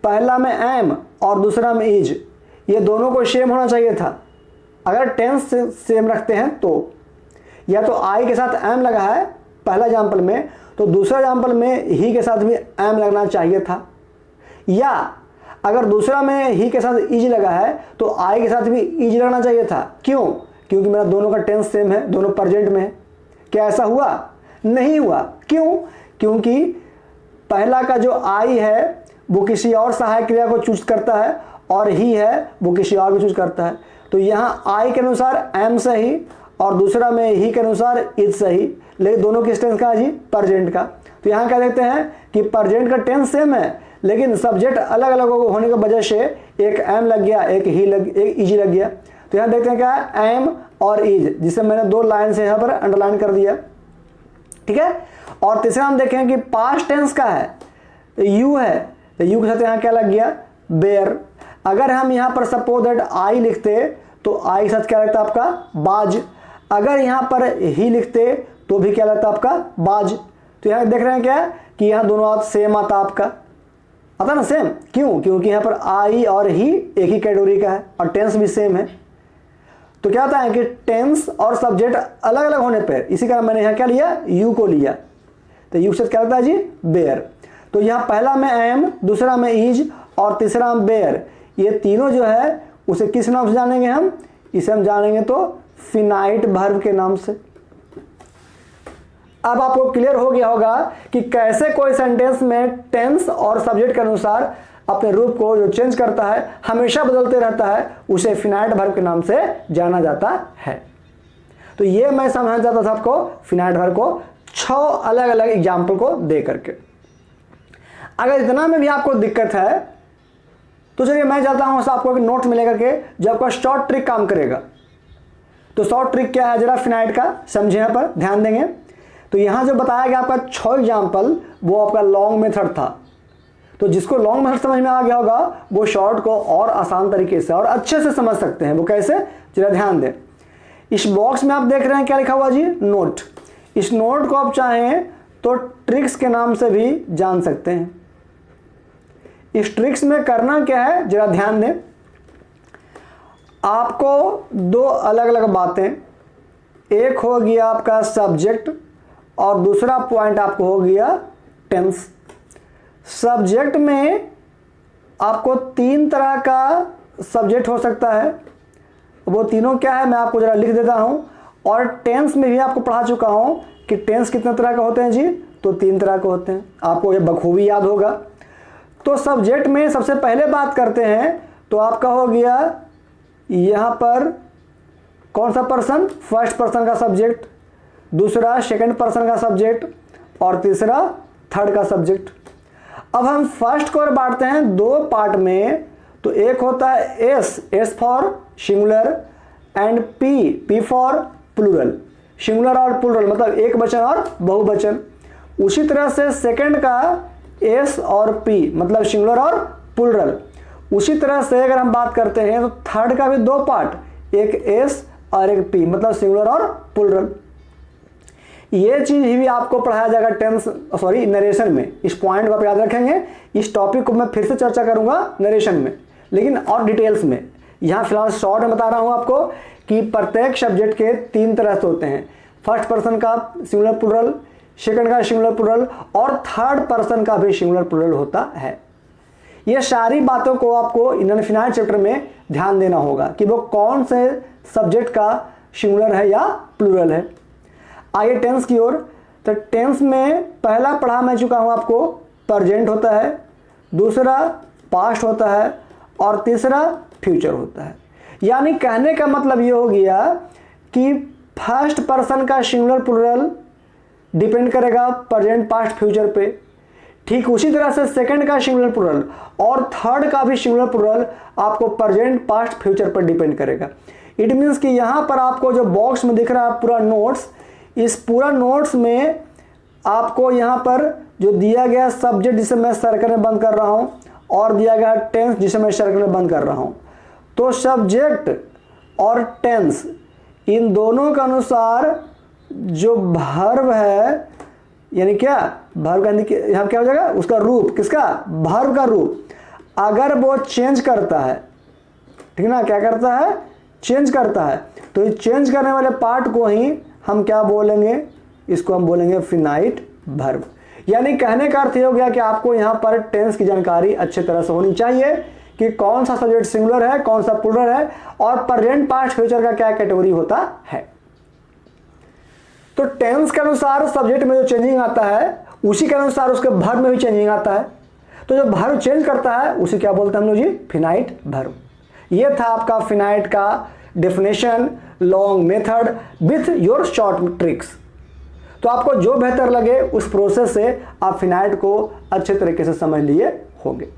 पहला में एम और दूसरा में इज, ये दोनों को सेम होना चाहिए था। अगर टेंस सेम रखते हैं तो या तो आई के साथ एम लगा है पहला एग्जाम्पल में, तो दूसरा एग्जाम्पल में ही के साथ भी एम लगना चाहिए था। या अगर दूसरा में ही के साथ इज लगा है तो आई के साथ भी इज लगना चाहिए था। क्यों? क्योंकि मेरा दोनों का टेंस सेम है, दोनों प्रेजेंट में है। क्या ऐसा हुआ? नहीं हुआ। क्यों? क्योंकि पहला का जो आई है वो किसी और सहायक क्रिया को चूज करता है और ही है वो किसी और को चूज करता है। तो यहाँ आई के अनुसार एम सही और दूसरा में ही के अनुसार इज सही, लेकिन दोनों किस टेंस का है जी, प्रेजेंट का। तो यहाँ क्या देखते हैं कि प्रेजेंट का टेंस सेम है लेकिन सब्जेक्ट अलग अलग होने की वजह से एक एम लग गया, एक इज लग गया। तो यहाँ देखते हैं क्या है, एम और इज, जिसे मैंने 2 लाइन से यहाँ पर अंडरलाइन कर दिया। ठीक है। और तीसरा हम देखें कि पास्ट टेंस का है तो यू है, तो यू के साथ यहाँ क्या लग गया, बेयर। अगर हम यहाँ पर सपोज दैट आई लिखते तो आई के साथ क्या लगता आपका, बाज। अगर यहाँ पर ही लिखते तो भी क्या लगता आपका, बाज। तो यहाँ देख रहे हैं क्या कि यहाँ दोनों सेम आता आपका, आता ना सेम। क्यों? क्योंकि यहाँ पर आई और ही एक ही कैटेगरी का है और टेंस भी सेम है। तो क्या होता है कि टेंस और सब्जेक्ट अलग अलग होने पर, इसी कारण मैंने यहाँ क्या लिया, यू को लिया। तो यू से क्या लगता है जी, बेयर। तो यहाँ पहला में एम, दूसरा में इज और तीसरा में बेयर, ये तीनों जो है उसे किस नाम से जानेंगे हम, इसे हम जानेंगे तो फिनाइट वर्ब के नाम से। अब आपको क्लियर हो गया होगा कि कैसे कोई सेंटेंस में टेंस और सब्जेक्ट के अनुसार अपने रूप को जो चेंज करता है, हमेशा बदलते रहता है, उसे फिनाइट वर्ब के नाम से जाना जाता है। तो ये मैं समझ जाता था आपको फिनाइट वर्ब को 6 अलग अलग एग्जाम्पल को दे करके। अगर इतना में भी आपको दिक्कत है तो चलिए मैं चाहता हूं आपको एक नोट मिलेगा कि जो आपका शॉर्ट ट्रिक काम करेगा। तो शॉर्ट ट्रिक क्या है जरा फिनाइट का समझे, यहाँ पर ध्यान देंगे। तो यहां जो बताया गया आपका 6 एग्जाम्पल वो आपका लॉन्ग मेथड था। तो जिसको लॉन्ग मेथड समझ में आ गया होगा वो शॉर्ट को और आसान तरीके से और अच्छे से समझ सकते हैं। वो कैसे, जरा ध्यान दें। इस बॉक्स में आप देख रहे हैं क्या लिखा हुआ जी, नोट। इस नोट को आप चाहें तो ट्रिक्स के नाम से भी जान सकते हैं। इस ट्रिक्स में करना क्या है जरा ध्यान दें। आपको 2 अलग अलग बातें, एक हो गया आपका सब्जेक्ट और दूसरा पॉइंट आपको हो गया टेंस। सब्जेक्ट में आपको 3 तरह का सब्जेक्ट हो सकता है, वो तीनों क्या है मैं आपको जरा लिख देता हूं। और टेंस में भी आपको पढ़ा चुका हूं कि टेंस कितने तरह का होते हैं जी, तो 3 तरह के होते हैं, आपको ये बखूबी याद होगा। तो सब्जेक्ट में सबसे पहले बात करते हैं तो आपका हो गया यहां पर कौन सा पर्सन, फर्स्ट पर्सन का सब्जेक्ट, दूसरा सेकंड पर्सन का सब्जेक्ट और तीसरा थर्ड का सब्जेक्ट। अब हम फर्स्ट को बांटते हैं 2 पार्ट में। तो एक होता है S for singular and P for plural. Singular और प्लूरल मतलब एक वचन और बहुवचन। उसी तरह से सेकंड का एस और पी मतलब सिंगुलर और प्लूरल। उसी तरह से अगर हम बात करते हैं तो थर्ड का भी 2 पार्ट, एक एस और एक पी मतलब सिंगुलर और प्लूरल। ये चीज भी आपको पढ़ाया जाएगा नरेशन में। इस पॉइंट को आप याद रखेंगे। इस टॉपिक को मैं फिर से चर्चा करूंगा नरेशन में, लेकिन और डिटेल्स में। यहां फिलहाल शॉर्ट में बता रहा हूं आपको कि प्रत्येक सब्जेक्ट के 3 तरह से होते हैं। फर्स्ट पर्सन का सिंगुलर प्लूरल, सेकंड का सिंगुलर प्लूरल और थर्ड पर्सन का भी सिंगुलर प्लूरल होता है। ये सारी बातों को आपको इनफिनाइट चैप्टर में ध्यान देना होगा कि वो कौन से सब्जेक्ट का सिंगुलर है या प्लूरल है। आइए टेंस की ओर। तो टेंस में पहला पढ़ा मैं चुका हूं आपको, प्रेजेंट होता है, दूसरा पास्ट होता है और तीसरा फ्यूचर होता है। यानी कहने का मतलब ये हो गया कि फर्स्ट पर्सन का सिंगुलर प्लूरल डिपेंड करेगा प्रेजेंट पास्ट फ्यूचर पे। ठीक उसी तरह से सेकंड का सिंगुलर प्लूरल और थर्ड का भी सिंगुलर प्लूरल आपको प्रेजेंट पास्ट फ्यूचर पर डिपेंड करेगा। इट मीन्स कि यहां पर आपको जो बॉक्स में दिख रहा है पूरा नोट्स, इस पूरा नोट्स में आपको यहां पर जो दिया गया सब्जेक्ट जिसे मैं सर्कल में बंद कर रहा हूं और दिया गया टेंस जिसे मैं सर्कल में बंद कर रहा हूं, तो सब्जेक्ट और टेंस इन दोनों के अनुसार जो वर्ब है, यानी क्या वर्ब का यहां क्या हो जाएगा, उसका रूप, किसका, वर्ब का रूप अगर वो चेंज करता है, ठीक ना, क्या करता है, चेंज करता है, तो ये चेंज करने वाले पार्ट को ही हम क्या बोलेंगे, इसको हम बोलेंगे फिनाइट वर्ब। यानी कहने का अर्थ ये हो गया कि आपको यहां पर टेंस की जानकारी अच्छे तरह से होनी चाहिए कि कौन सा सब्जेक्ट सिंगुलर है, कौन सा प्लूरल है और प्रेजेंट पास्ट फ्यूचर का क्या कैटेगरी होता है। तो टेंस के अनुसार सब्जेक्ट में जो चेंजिंग आता है उसी के अनुसार उसके वर्ब में भी चेंजिंग आता है। तो जो वर्ब चेंज करता है उसे क्या बोलते हैं हम लोग जी, फिनाइट वर्ब। ये था आपका फिनाइट का definition, long method with your short tricks. तो आपको जो बेहतर लगे उस प्रोसेस से आप फिनाइट को अच्छे तरीके से समझ लिए होंगे।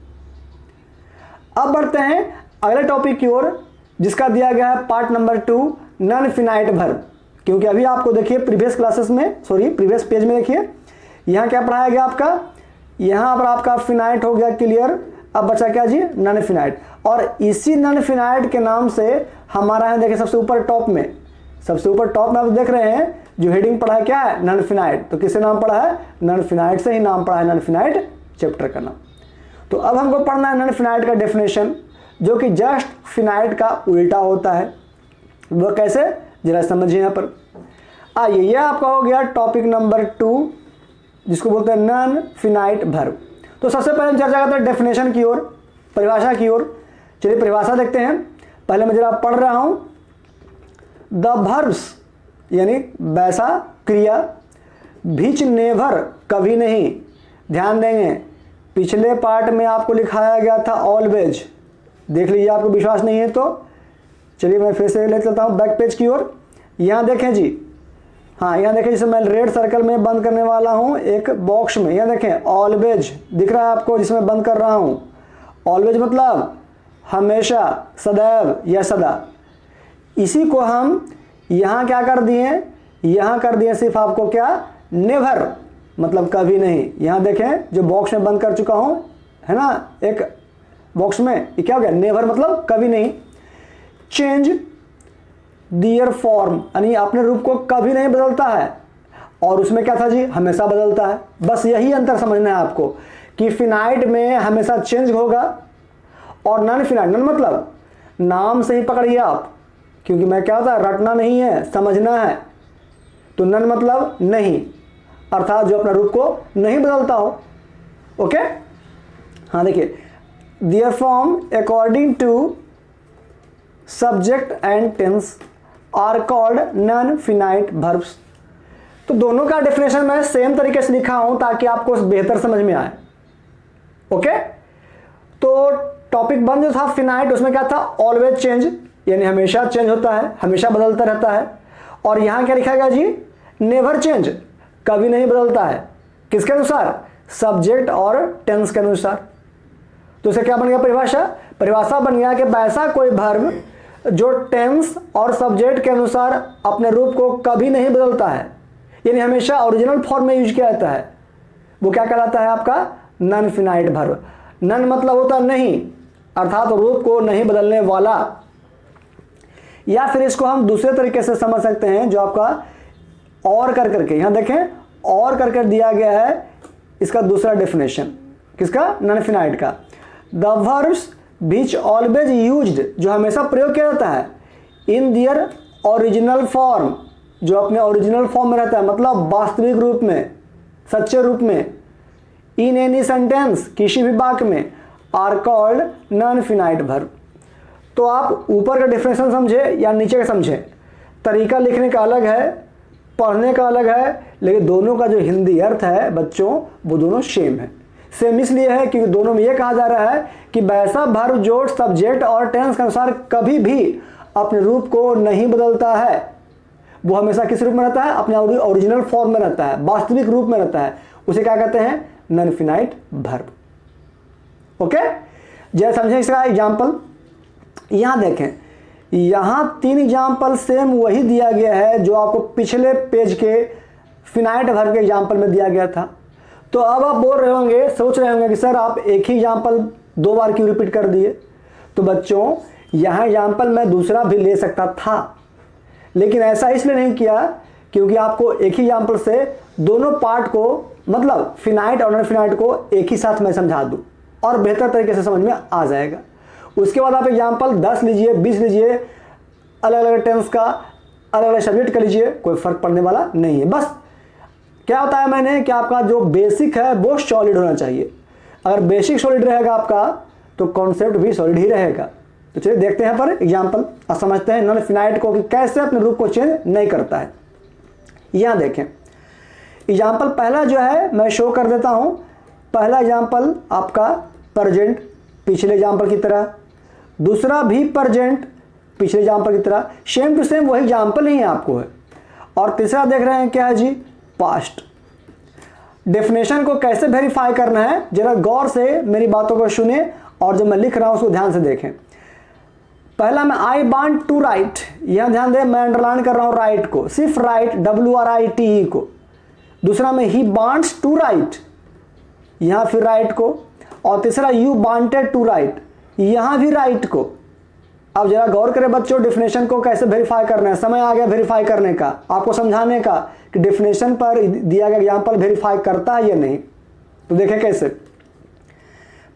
अब बढ़ते हैं अगले टॉपिक की ओर जिसका दिया गया है part number 2, non finite verb. क्योंकि अभी आपको देखिए प्रीवियस पेज में देखिए यहाँ क्या पढ़ाया गया आपका, यहाँ पर आपका फिनाइट हो गया क्लियर। अब बचा क्या जी, नॉन फिनाइट। और इसी नॉन फिनाइट के नाम से हमारा है, देखिए सबसे ऊपर टॉप में, सबसे ऊपर टॉप में आप देख रहे हैं जो हेडिंग पढ़ा है क्या है, नॉन फिनाइट। तो किससे नाम पढ़ा है, नॉन फिनाइट से ही नाम पढ़ा है, नॉन फिनाइट चैप्टर का नाम। तो अब हमको पढ़ना है नॉन फिनाइट का डेफिनेशन, जो कि जस्ट फिनाइट का उल्टा होता है। वो कैसे, जरा समझिए यहाँ पर। आइए, यह आपका हो गया टॉपिक नंबर 2, जिसको बोलते हैं नॉन फिनाइट वर्ब। तो सबसे पहले हम चर्चा करते हैं डेफिनेशन की ओर, परिभाषा की ओर। चलिए परिभाषा देखते हैं। पहले मैं जरा पढ़ रहा हूं। द वर्ब्स यानी वैसा क्रिया, विच नेवर कभी नहीं, ध्यान देंगे पिछले पार्ट में आपको लिखाया गया था ऑलवेज, देख लीजिए, आपको विश्वास नहीं है तो चलिए मैं फिर से ले चलता हूँ बैक पेज की ओर। यहाँ देखें जी, हाँ यहाँ देखें, जिसे मैं रेड सर्कल में बंद करने वाला हूँ एक बॉक्स में, यहाँ देखें ऑलवेज दिख रहा है आपको, जिसमें बंद कर रहा हूँ। ऑलवेज मतलब हमेशा, सदैव या सदा। इसी को हम यहाँ क्या कर दिए, यहाँ कर दिए सिर्फ आपको क्या, नेवर मतलब कभी नहीं। यहाँ देखें जो बॉक्स में बंद कर चुका हूँ है ना, एक बॉक्स में, ये क्या हो गया, नेवर मतलब कभी नहीं। चेंज दियर फॉर्म यानी अपने रूप को कभी नहीं बदलता है, और उसमें क्या था जी, हमेशा बदलता है। बस यही अंतर समझना है आपको कि फिनाइट में हमेशा चेंज होगा, और नॉन फिनाइट, नॉन मतलब नाम से ही पकड़िए आप, क्योंकि मैं क्या होता है, रटना नहीं है, समझना है। तो नॉन मतलब नहीं, अर्थात जो अपना रूप को नहीं बदलता हो। ओके, हाँ देखिए, their form according to subject and tense are called non finite verbs. तो दोनों का डेफिनेशन मैं सेम तरीके से लिखा हूं ताकि आपको बेहतर समझ में आए। ओके, तो टॉपिक 1 जो था फिनाइट, उसमें क्या था, ऑलवेज चेंज यानी हमेशा चेंज होता है, हमेशा बदलता रहता है। और यहां क्या लिखा गया जी, नेवर चेंज, कभी नहीं बदलता है। किसके अनुसार, सब्जेक्ट और टेंस के अनुसार। तो इसे क्या बन गया, परिभाषा, परिभाषा बन गया कि वैसा कोई वर्ब जो टेंस और सब्जेक्ट के अनुसार अपने रूप को कभी नहीं बदलता है, यानी हमेशा ओरिजिनल फॉर्म में यूज किया जाता है, वो क्या कहलाता है आपका, नॉन फिनाइट वर्ब। नॉन मतलब होता नहीं, अर्थात रूप को नहीं बदलने वाला। या फिर इसको हम दूसरे तरीके से समझ सकते हैं, जो आपका और कर करके, यहां देखें और करके दिया गया है, इसका दूसरा डेफिनेशन किसका, नॉन फिनाइट का। The verbs which always used, जो हमेशा प्रयोग किया जाता है, इन दियर ओरिजिनल फॉर्म, जो अपने ओरिजिनल फॉर्म में रहता है, मतलब वास्तविक रूप में, सच्चे रूप में, इन एनी सेंटेंस, किसी भी वाक्य में, are called non finite verb. तो आप ऊपर का डिफरेंशियल समझे या नीचे का समझे, तरीका लिखने का अलग है, पढ़ने का अलग है, लेकिन दोनों का जो हिंदी अर्थ है बच्चों, वो दोनों सेम है। सेम इसलिए है क्योंकि दोनों में ये कहा जा रहा है कि वैसा वर्ब जो सब्जेक्ट और टेंस के अनुसार कभी भी अपने रूप को नहीं बदलता है, वो हमेशा किस रूप में रहता है, अपने ओरिजिनल फॉर्म में रहता है, वास्तविक रूप में रहता है, उसे क्या कहते हैं, नॉन फिनाइट वर्ब। ओके, जैसे समझें इसका एग्जाम्पल, यहां देखें, यहां 3 एग्जाम्पल सेम वही दिया गया है जो आपको पिछले पेज के फिनाइट वर्ब के एग्जाम्पल में दिया गया था। तो अब आप बोल रहे होंगे, सोच रहे होंगे कि सर आप एक ही एग्जाम्पल 2 बार क्यों रिपीट कर दिए। तो बच्चों यहाँ एग्जाम्पल मैं दूसरा भी ले सकता था, लेकिन ऐसा इसलिए नहीं किया क्योंकि आपको एक ही एग्जाम्पल से दोनों पार्ट को, मतलब फिनाइट और नॉन फिनाइट को एक ही साथ मैं समझा दूं और बेहतर तरीके से समझ में आ जाएगा। उसके बाद आप एग्जाम्पल 10 लीजिए, 20 लीजिए, अलग अलग टेंस का अलग अलग सब्जेक्ट कर लीजिए, कोई फर्क पड़ने वाला नहीं है। बस क्या बताया मैंने कि आपका जो बेसिक है वो सॉलिड होना चाहिए। अगर बेसिक सॉलिड रहेगा आपका तो कॉन्सेप्ट भी सॉलिड ही रहेगा। तो चलिए देखते हैं पर एग्जाम्पल और समझते हैं नॉन फिनाइट को कि कैसे अपने रूप को चेंज नहीं करता है। यहां देखें एग्जाम्पल पहला जो है मैं शो कर देता हूं। पहला एग्जाम्पल आपका प्रेजेंट, पिछले एग्जाम्पल की तरह, दूसरा भी प्रेजेंट पिछले एग्जाम्पल की तरह, सेम टू सेम वही एग्जाम्पल ही आपको है। और तीसरा देख रहे हैं क्या है जी, पास्ट। डेफिनेशन को कैसे वेरीफाई करना है जरा गौर से मेरी बातों को सुने और जो मैं लिख रहा हूं उसको ध्यान से देखें। पहला मैं आई वांट टू राइट, यहां ध्यान दें मैं अंडरलाइन कर रहा हूं राइट को, सिर्फ राइट WRITE को। दूसरा में ही वांट्स टू राइट, यहाँ फिर राइट को, और तीसरा यू वांटेड टू राइट, यहाँ भी राइट को। अब जरा गौर करें बच्चों, डिफिनेशन को कैसे वेरीफाई करना है। समय आ गया वेरीफाई करने का, आपको समझाने का कि डिफिनेशन पर दिया गया एग्जाम्पल वेरीफाई करता है या नहीं। तो देखें कैसे,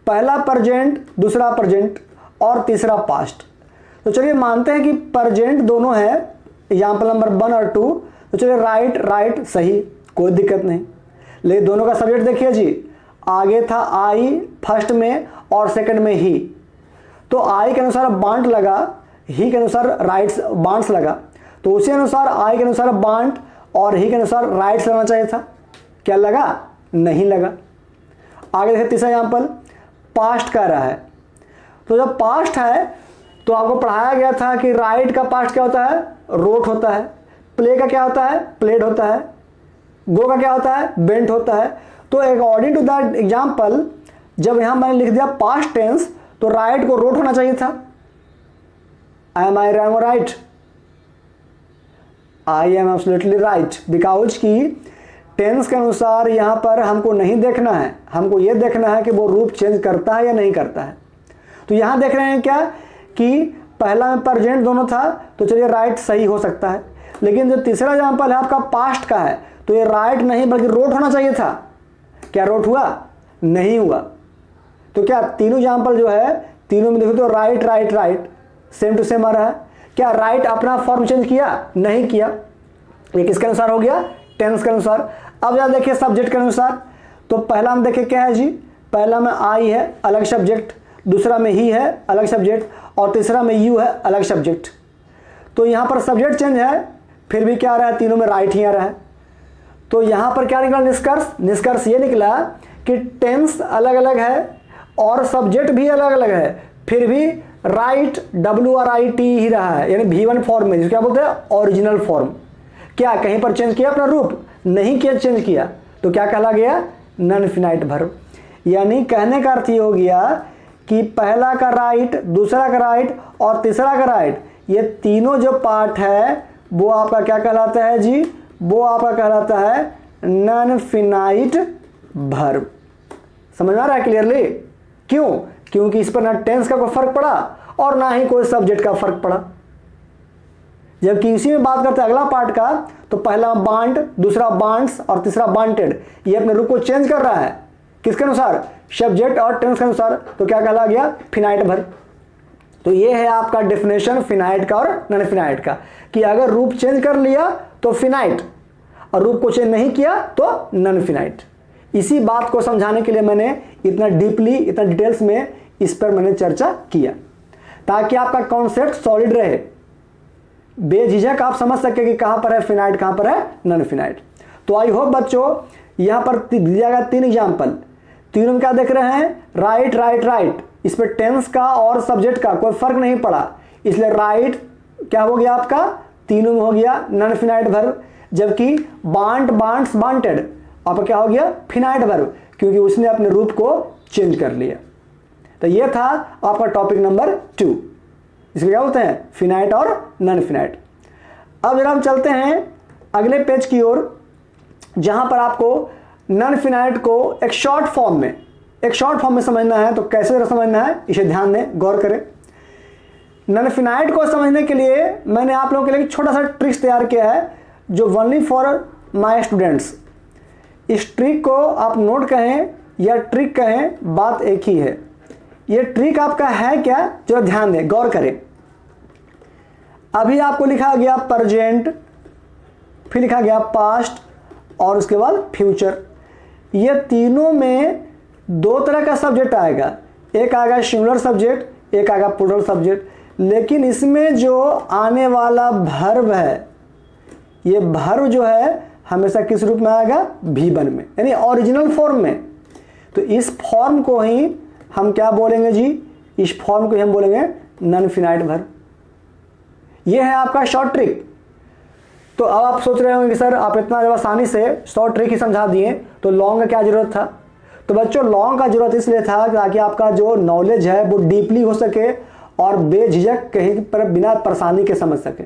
पहला प्रेजेंट, दूसरा प्रेजेंट और तीसरा पास्ट। तो चलिए मानते हैं कि प्रेजेंट दोनों है, एग्जाम्पल नंबर 1 और 2। तो चलिए राइट राइट सही, कोई दिक्कत नहीं। लेकिन दोनों का सब्जेक्ट देखिए जी, आगे था आई फर्स्ट में और सेकंड में ही, तो आई के अनुसार बांट लगा, ही के अनुसार राइट्स बांट्स लगा, तो उसी अनुसार आई के अनुसार बांट और ही के अनुसार राइट्स लगना चाहिए था। क्या लगा? नहीं लगा। आगे देखिए तीसरा एग्जाम्पल, पास्ट कह रहा है। तो जब पास्ट है तो आपको पढ़ाया गया था कि राइट का पास्ट क्या होता है? रोट होता है। प्ले का क्या होता है? प्लेड होता है। गो का क्या होता है? बेंट होता है। तो अकॉर्डिंग टू दैट एग्जाम्पल, जब यहां मैंने लिख दिया पास्ट टेंस, तो राइट को रोट होना चाहिए था। Am I right? I am absolutely right, because की टेंस के अनुसार यहां पर हमको नहीं देखना है, हमको यह देखना है कि वो रूप चेंज करता है या नहीं करता है। तो यहां देख रहे हैं क्या कि पहला में प्रेजेंट दोनों था, तो चलिए राइट सही हो सकता है। लेकिन जो तीसरा एग्जाम्पल है आपका पास्ट का है, तो ये राइट नहीं बल्कि रोट होना चाहिए था। क्या रोट हुआ? नहीं हुआ। तो क्या तीनों एग्जाम्पल जो है, तीनों में देखो तो right right right same to same आ रहा है। क्या राइट अपना फॉर्म चेंज किया? नहीं किया। ये किसके अनुसार हो गया? टेंस के अनुसार। अब जरा देखिए सब्जेक्ट के अनुसार, तो पहला में देखिए क्या है जी, पहला में आई है अलग सब्जेक्ट, दूसरा में ही है अलग सब्जेक्ट, और तीसरा में यू है अलग सब्जेक्ट। तो यहाँ पर सब्जेक्ट चेंज है, फिर भी क्या आ रहा है? तीनों में राइट ही आ रहा है। तो यहाँ पर क्या निकला निष्कर्ष? निष्कर्ष ये निकला कि टेंस अलग अलग है और सब्जेक्ट भी अलग अलग है, फिर भी राइट WRIT ही रहा है, यानी V1 फॉर्म में, जिसको क्या बोलते हैं? Original form. क्या कहीं पर चेंज किया अपना रूप? नहीं किया, चेंज किया। तो क्या कहला गया? Non finite verb. यानी कहने का अर्थ ये हो गया कि पहला का राइट, दूसरा का राइट और तीसरा का राइट, ये तीनों जो पार्ट है वो आपका क्या कहलाता है जी? वो आपका कहलाता है नॉन फिनाइट वर्ब। समझ में आ रहा है क्लियरली? क्यों? क्योंकि इस पर ना टेंस का कोई फर्क पड़ा और ना ही कोई सब्जेक्ट का फर्क पड़ा। जबकि इसी में बात करते हैं अगला पार्ट का, तो पहला बांट, दूसरा बांट्स और तीसरा बांटेड, ये अपने रूप को चेंज कर रहा है। किसके अनुसार? सब्जेक्ट और टेंस के अनुसार। तो क्या कहला गया? Finite verb. तो ये है आपका डेफिनेशन फिनाइट का और नॉन फिनाइट का, कि अगर रूप चेंज कर लिया तो फिनाइट, और रूप को चेंज नहीं किया तो नॉन फिनाइट। इसी बात को समझाने के लिए मैंने इतना डीपली, इतना डिटेल्स में इस पर मैंने चर्चा किया, ताकि आपका कॉन्सेप्ट सॉलिड रहे, बेझिझक आप समझ सके कि कहां पर है फिनाइट, कहां पर है नॉन फिनाइट। तो आई होप बच्चों यहां पर दिया गया 3 एग्जाम्पल, तीनों में क्या देख रहे हैं? Right right right. इस पर टेंस का और सब्जेक्ट का कोई फर्क नहीं पड़ा, इसलिए राइट क्या हो गया आपका? तीनों में हो गया नॉन फिनाइट वर्ब। जबकि बांट, बांट्स, बांटेड आपका क्या हो गया? फिनाइट वर्ब, क्योंकि उसने अपने रूप को चेंज कर लिया। तो ये था आपका टॉपिक नंबर 2, इसको क्या बोलते हैं? फिनाइट और नॉन फिनाइट। अब जरा हम चलते हैं अगले पेज की ओर, जहां पर आपको नॉन फिनाइट को एक शॉर्ट फॉर्म में समझना है। तो कैसे समझना है, इसे ध्यान दें, गौर करें। नॉन फिनाइट को समझने के लिए मैंने आप लोगों के लिए एक छोटा सा ट्रिक्स तैयार किया है, जो ओनली फॉर माय स्टूडेंट्स। इस ट्रिक को आप नोट कहें या ट्रिक कहें, बात एक ही है। ये ट्रिक आपका है क्या? जो ध्यान दें, गौर करें। अभी आपको लिखा गया प्रेजेंट, फिर लिखा गया पास्ट और उसके बाद फ्यूचर। ये तीनों में 2 तरह का सब्जेक्ट आएगा, एक आएगा सिंगुलर सब्जेक्ट, एक आएगा प्लूरल सब्जेक्ट। लेकिन इसमें जो आने वाला वर्ब है, ये वर्ब जो है हमेशा किस रूप में आएगा? V1 में, यानी ओरिजिनल फॉर्म में। तो इस फॉर्म को ही हम क्या बोलेंगे जी? इस फॉर्म को ही हम बोलेंगे नॉन फिनाइट वर्ब। ये है आपका शॉर्ट ट्रिक। तो अब आप सोच रहे होंगे कि सर आप इतना जब आसानी से शॉर्ट ट्रिक ही समझा दिए, तो लॉन्ग का क्या जरूरत था? तो बच्चों लॉन्ग का जरूरत इसलिए था ताकि आपका जो नॉलेज है वो डीपली हो सके और बेझिझक कहीं पर बिना परेशानी के समझ सके।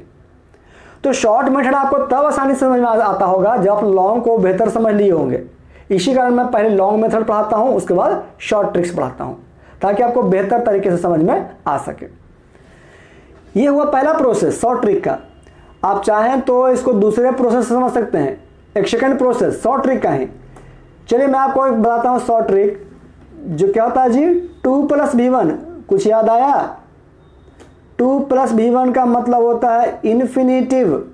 तो शॉर्ट मेथड आपको तब आसानी से समझ में आता होगा जब आप लॉन्ग को बेहतर समझ लिए होंगे। इसी कारण मैं पहले लॉन्ग मेथड पढ़ाता हूं, उसके बाद शॉर्ट ट्रिक्स पढ़ाता हूं, ताकि आपको बेहतर तरीके से समझ में आ सके। ये हुआ पहला प्रोसेस शॉर्ट ट्रिक का। आप चाहें तो इसको दूसरे प्रोसेस से समझ सकते हैं। एक सेकंड प्रोसेस शॉर्ट ट्रिक का ही। चलिए मैं आपको एक बताता हूं शॉर्ट ट्रिक, जो क्या होता है जी, 2 + v1। कुछ याद आया? 2 + v1 का मतलब होता है इन्फिनेटिव,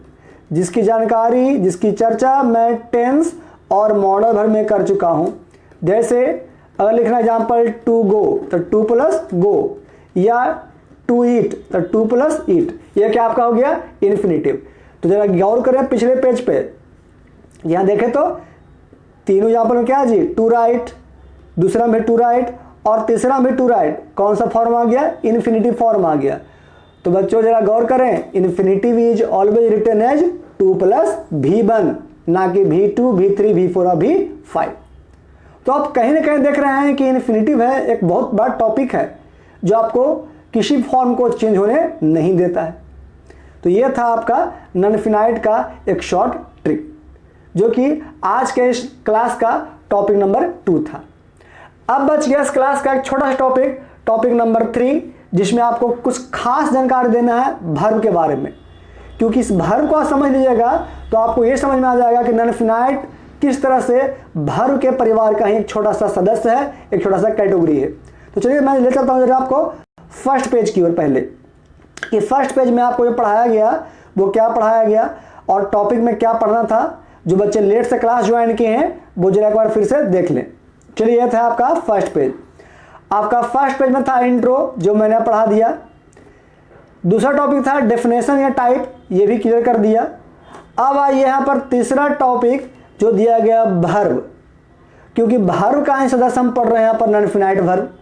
जिसकी जानकारी, जिसकी चर्चा मैं टेंस और मॉडल भर में कर चुका हूं। जैसे अगर लिखना एग्जाम्पल टू गो तो 2 + गो, या टू ईट तो 2 + ईट। यह क्या आपका हो गया? इन्फिनेटिव। तो जरा गौर करें पिछले पेज पे, यहां देखें तो तीनों एग्जाम्पल में क्या है जी, टू राइट, दूसरा में टू राइट और तीसरा में टू राइट। कौन सा फॉर्म आ गया? इन्फिनेटिव फॉर्म आ गया। तो बच्चों जरा गौर करें, infinitive is always written as 2 + v1, ना कि v2, v3, v4 और v5। तो आप कहीं ना कहीं देख रहे हैं कि इन्फिनेटिव है एक बहुत बड़ा टॉपिक है जो आपको किसी फॉर्म को चेंज होने नहीं देता है। तो यह था आपका नॉन फिनाइट का एक शॉर्ट ट्रिक, जो कि आज के इस क्लास का टॉपिक नंबर 2 था। अब बच गया इस क्लास का एक छोटा सा टॉपिक, टॉपिक नंबर 3, जिसमें आपको कुछ खास जानकारी देना है वर्ब के बारे में। क्योंकि इस वर्ब को आप समझ लीजिएगा तो आपको यह समझ में आ जाएगा कि नॉन फिनाइट किस तरह से वर्ब के परिवार का ही एक छोटा सा सदस्य है, एक छोटा सा कैटेगरी है। तो चलिए मैं ले चलता हूं जरा आपको फर्स्ट पेज की ओर। पहले कि फर्स्ट पेज में आपको जो पढ़ाया गया वो क्या पढ़ाया गया और टॉपिक में क्या पढ़ना था। जो बच्चे लेट से क्लास ज्वाइन किए हैं वो जरा एक बार फिर से देख लें। चलिए यह था आपका फर्स्ट पेज। आपका फर्स्ट पेज में था इंट्रो, जो मैंने पढ़ा दिया। दूसरा टॉपिक था डेफिनेशन या टाइप, ये भी क्लियर कर दिया। अब आइए यहाँ पर तीसरा टॉपिक जो दिया गया वर्ब, क्योंकि वर्ब का ही सदस्य हम पढ़ रहे हैं यहाँ पर नॉन फिनाइट वर्ब।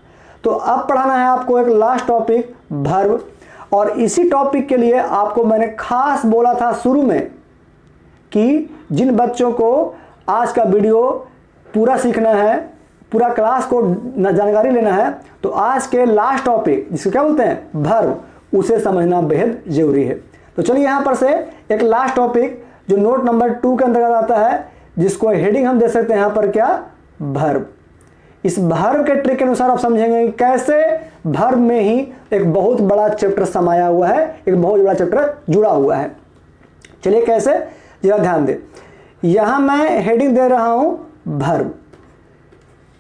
तो अब पढ़ाना है आपको एक लास्ट टॉपिक वर्ब, और इसी टॉपिक के लिए आपको मैंने खास बोला था शुरू में कि जिन बच्चों को आज का वीडियो पूरा सीखना है, पूरा क्लास को जानकारी लेना है, तो आज के लास्ट टॉपिक जिसको क्या बोलते हैं वर्ब, उसे समझना बेहद जरूरी है। तो चलिए यहाँ पर से एक लास्ट टॉपिक जो नोट नंबर 2 के अंतर्गत आता है, जिसको हेडिंग हम दे सकते हैं यहाँ पर क्या, वर्ब। इस वर्ब के ट्रिक के अनुसार आप समझेंगे कि कैसे वर्ब में ही एक बहुत बड़ा चैप्टर समाया हुआ है, एक बहुत बड़ा चैप्टर जुड़ा हुआ है। चलिए कैसे, जरा ध्यान दें। यहां मैं हेडिंग दे रहा हूं वर्ब।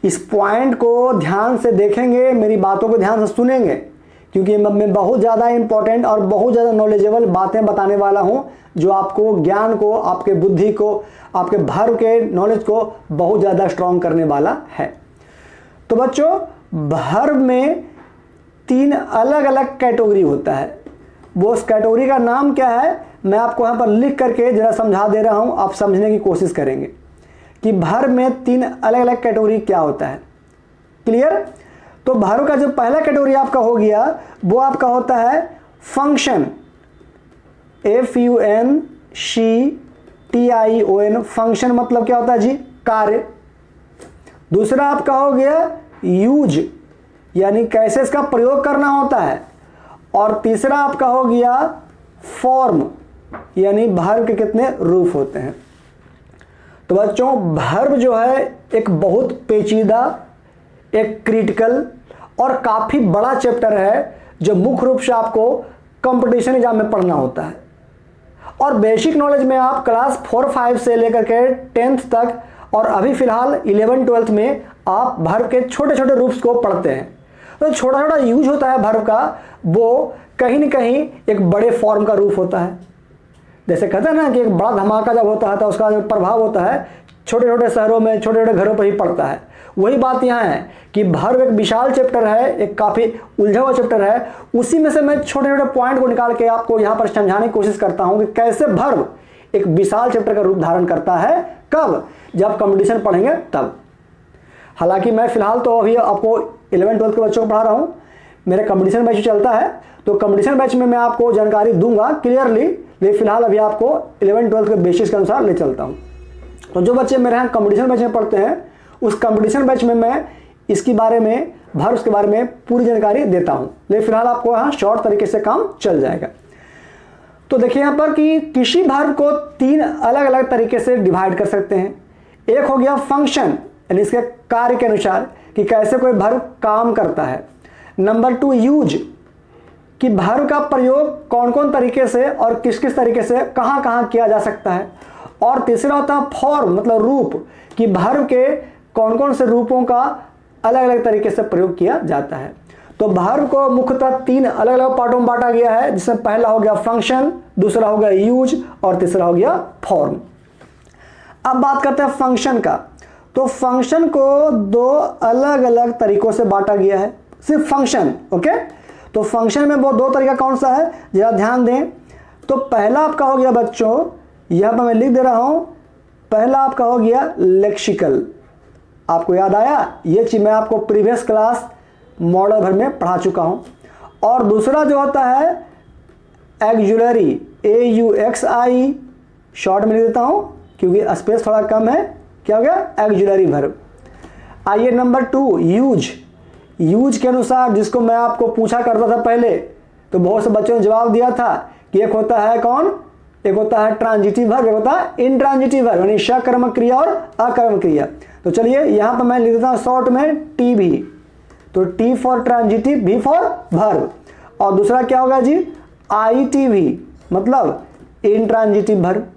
इस पॉइंट को ध्यान से देखेंगे, मेरी बातों को ध्यान से सुनेंगे, क्योंकि मैं बहुत ज़्यादा इंपॉर्टेंट और बहुत ज़्यादा नॉलेजेबल बातें बताने वाला हूं, जो आपको ज्ञान को, आपके बुद्धि को, आपके वर्ब के नॉलेज को बहुत ज़्यादा स्ट्रॉन्ग करने वाला है। तो बच्चों वर्ब में 3 अलग अलग कैटेगरी होता है। वो उस कैटेगरी का नाम क्या है मैं आपको यहाँ पर लिख करके जरा समझा दे रहा हूँ, आप समझने की कोशिश करेंगे कि वर्ब में 3 अलग अलग कैटेगरी क्या होता है। क्लियर? तो वर्ब का जो पहला कैटेगरी आपका हो गया वो आपका होता है फंक्शन, FUNCTION। फंक्शन मतलब क्या होता है जी, कार्य। दूसरा आपका हो गया यूज, यानी कैसे इसका प्रयोग करना होता है। और तीसरा आपका हो गया फॉर्म, यानी वर्ब के कितने रूप होते हैं। तो बच्चों वर्ब जो है एक बहुत पेचीदा, एक क्रिटिकल और काफी बड़ा चैप्टर है, जो मुख्य रूप से आपको कंपटीशन एग्जाम में पढ़ना होता है। और बेसिक नॉलेज में आप क्लास 4, 5 से लेकर के 10th तक, और अभी फिलहाल 11, 12th में आप वर्ब के छोटे छोटे रूप्स को पढ़ते हैं। तो छोटा छोटा यूज होता है वर्ब का, वो कहीं न कहीं एक बड़े फॉर्म का रूप होता है। जैसे कहते हैं ना कि एक बड़ा धमाका जब होता है तो उसका जो प्रभाव होता है छोटे छोटे शहरों में, छोटे छोटे घरों पर ही पड़ता है। वही बात यहाँ है कि वर्ब एक विशाल चैप्टर है, एक काफ़ी उलझा हुआ चैप्टर है। उसी में से मैं छोटे छोटे पॉइंट को निकाल के आपको यहाँ पर समझाने की कोशिश करता हूँ कि कैसे वर्ब एक विशाल चैप्टर का रूप धारण करता है। कब? जब कंपटीशन पढ़ेंगे तब। हालांकि मैं फिलहाल तो अभी आपको 11, 12 के बच्चों को पढ़ा रहा हूँ, मेरा कंपटीशन बैच चलता है, तो कंपटीशन बैच में मैं आपको जानकारी दूंगा क्लियरली, लेकिन फिलहाल अभी आपको 11, 12 के बेसिस के अनुसार ले चलता हूँ। तो जो बच्चे मेरे यहाँ कंपटीशन बैच में पढ़ते हैं, उस कंपटीशन बैच में मैं इसके बारे में, वर्ब्स के बारे में पूरी जानकारी देता हूँ, लेकिन फिलहाल आपको यहाँ शॉर्ट तरीके से काम चल जाएगा। तो देखिए यहाँ पर कि किसी वर्ब को 3 अलग अलग तरीके से डिवाइड कर सकते हैं। एक हो गया फंक्शन, यानी इसके कार्य के अनुसार कि कैसे कोई वर्ब काम करता है। नंबर 2 यूज, कि वर्ब का प्रयोग कौन कौन तरीके से और किस किस तरीके से कहाँ कहाँ किया जा सकता है। और तीसरा होता है फॉर्म, मतलब रूप, कि वर्ब के कौन कौन से रूपों का अलग अलग तरीके से प्रयोग किया जाता है। तो वर्ब को मुख्यतः 3 अलग अलग पार्टों में बांटा गया है, जिसमें पहला हो गया फंक्शन, दूसरा हो गया यूज और तीसरा हो गया फॉर्म। अब बात करते हैं फंक्शन का। तो फंक्शन को 2 अलग अलग तरीकों से बांटा गया है, सिर्फ फंक्शन। ओके, तो फंक्शन में वो 2 तरीका कौन सा है, जरा ध्यान दें। तो पहला आपका हो गया बच्चों, यहां पर मैं लिख दे रहा हूं, पहला आपका हो गया लेक्सिकल। आपको याद आया, ये चीज मैं आपको प्रीवियस क्लास मॉडल भर में पढ़ा चुका हूं। और दूसरा जो होता है एक्जुलरी, AUXI, शॉर्ट में लिख देता हूं क्योंकि स्पेस थोड़ा कम है। क्या हो गया, एक्जुलरी वर्ब। आइए नंबर 2 यूज। यूज के अनुसार, जिसको मैं आपको पूछा करता था पहले, तो बहुत से बच्चों ने जवाब दिया था कि एक होता है कौन, एक होता है ट्रांजिटिव वर्ब, एक होता है इंट्रांजिटिव वर्ब, यानी सकर्मक क्रिया और अकर्मक क्रिया। तो चलिए यहां पर मैं लिख देता हूं शॉर्ट में TV। तो T for transitive, V for verb, और दूसरा क्या होगा जी, ITV, मतलब इंट्रांजिटिव वर्ब।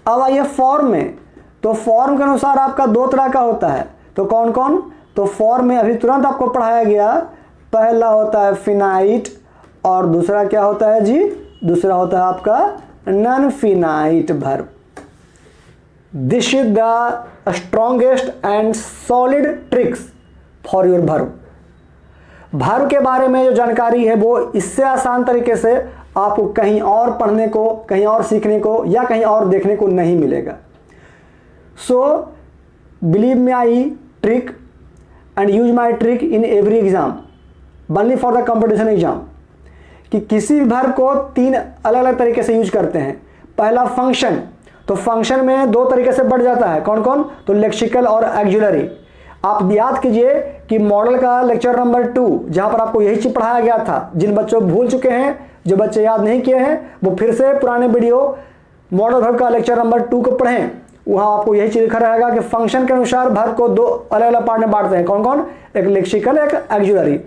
अब आइए फॉर्म में। तो फॉर्म के अनुसार आपका 2 तरह का होता है। तो कौन कौन, तो फॉर्म में अभी तुरंत आपको पढ़ाया गया, पहला होता है फिनाइट और दूसरा क्या होता है जी, दूसरा होता है आपका non finite verb. This is the strongest and solid tricks for your verb. Verb के बारे में जो जानकारी है वो इससे आसान तरीके से आपको कहीं और पढ़ने को, कहीं और सीखने को या कहीं और देखने को नहीं मिलेगा। So believe me, I trick and use my trick in every exam, only for the competition exam, कि किसी भी वर्ब को 3 अलग अलग तरीके से यूज करते हैं। पहला फंक्शन, तो फंक्शन में 2 तरीके से बढ़ जाता है, कौन कौन, तो लेक्सिकल और एक्जुलरी। आप याद कीजिए कि मॉडल का लेक्चर नंबर 2, जहां पर आपको यही चीज पढ़ाया गया था। जिन बच्चों भूल चुके हैं, जो बच्चे याद नहीं किए हैं, वो फिर से पुराने वीडियो मॉडल वर्ब का लेक्चर नंबर 2 को पढ़ें। वहां आपको यही चीज लिखा रहेगा कि फंक्शन के अनुसार वर्ब को 2 अलग अलग पार्ट में बांटते हैं, कौन कौन, एक लेक्सिकल, एक एक्जुलरी।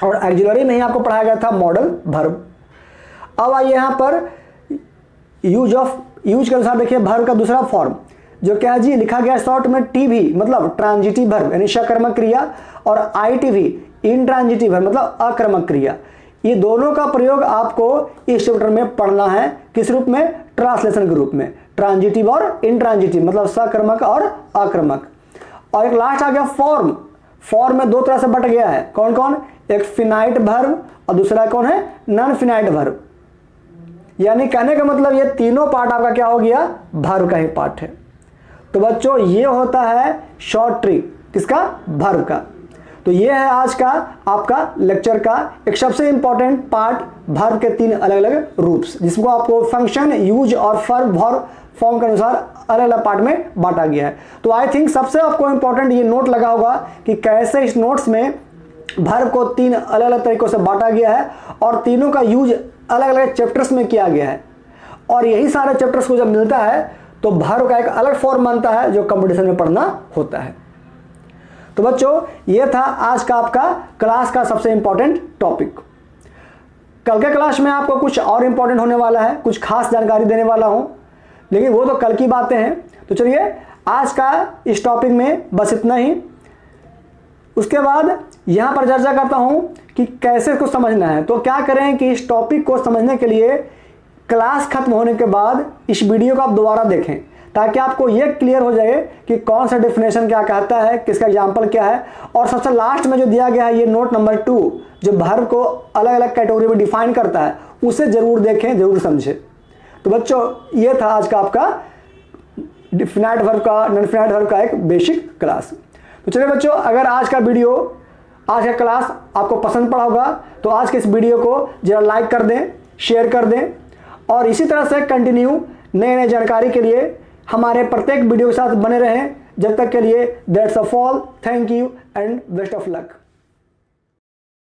और एक्जुलरी में ही आपको पढ़ाया गया था मॉडल वर्ब। अब आइए यहां पर यूज के अनुसार देखिए वर्ब का दूसरा फॉर्म जो क्या है जी, लिखा गया शॉर्ट में TV, मतलब ट्रांजिटिव वर्ब यानी सकर्मक क्रिया, और ITV इंट्रांजिटिव वर्ब मतलब अकर्मक क्रिया। ये दोनों का प्रयोग आपको इस चैप्टर में पढ़ना है। किस रूप में, ट्रांसलेशन के रूप में, ट्रांजिटिव और इंट्रांजिटिव, मतलब सकर्मक और अकर्मक। और एक लास्ट आ गया फॉर्म। फॉर्म में 2 तरह से बट गया है, कौन कौन, एक फिनाइट वर्ब और दूसरा कौन है, नॉन फिनाइट वर्ब। यानी कहने का मतलब ये तीनों पार्ट आपका क्या हो गया, वर्ब का ही पार्ट है। तो बच्चों ये होता है शॉर्ट ट्रिक किसका, वर्ब का। तो ये है आज का आपका लेक्चर का एक सबसे इंपॉर्टेंट पार्ट, वर्ब के 3 अलग अलग रूप्स, जिसको आपको फंक्शन, यूज और फॉर्म के अनुसार अलग अलग पार्ट में बांटा गया है। तो आई थिंक सबसे आपको इंपॉर्टेंट ये नोट लगा होगा कि कैसे इस नोट्स में वर्ब को 3 अलग अलग तरीकों से बांटा गया है और तीनों का यूज अलग अलग चैप्टर्स में किया गया है। और यही सारे चैप्टर्स को जब मिलता है तो वर्ब का एक अलग फॉर्म बनता है जो कंपटीशन में पढ़ना होता है। तो बच्चों ये था आज का आपका क्लास का सबसे इंपॉर्टेंट टॉपिक। कल के क्लास में आपको कुछ और इंपॉर्टेंट होने वाला है, कुछ खास जानकारी देने वाला हूं, लेकिन वो तो कल की बातें हैं। तो चलिए आज का इस टॉपिक में बस इतना ही। उसके बाद यहां पर चर्चा करता हूं कि कैसे इसको समझना है। तो क्या करें कि इस टॉपिक को समझने के लिए क्लास खत्म होने के बाद इस वीडियो को आप दोबारा देखें, ताकि आपको यह क्लियर हो जाए कि कौन सा डेफिनेशन क्या कहता है, किसका एग्जाम्पल क्या है। और सबसे लास्ट में जो दिया गया है ये नोट नंबर 2 जो वर्ब को अलग अलग कैटेगरी में डिफाइन करता है, उसे जरूर देखें, जरूर समझें। तो बच्चों ये था आज का आपका डिफिनाइट वर्ब का, नॉन डिफिनाइट वर्ब का एक बेसिक क्लास। तो चलिए बच्चों, अगर आज का वीडियो, आज का क्लास आपको पसंद पड़ा होगा तो आज के इस वीडियो को जरा लाइक कर दें, शेयर कर दें, और इसी तरह से कंटिन्यू नए नए जानकारी के लिए हमारे प्रत्येक वीडियो के साथ बने रहें। जब तक के लिए that's all, thank you and best of luck.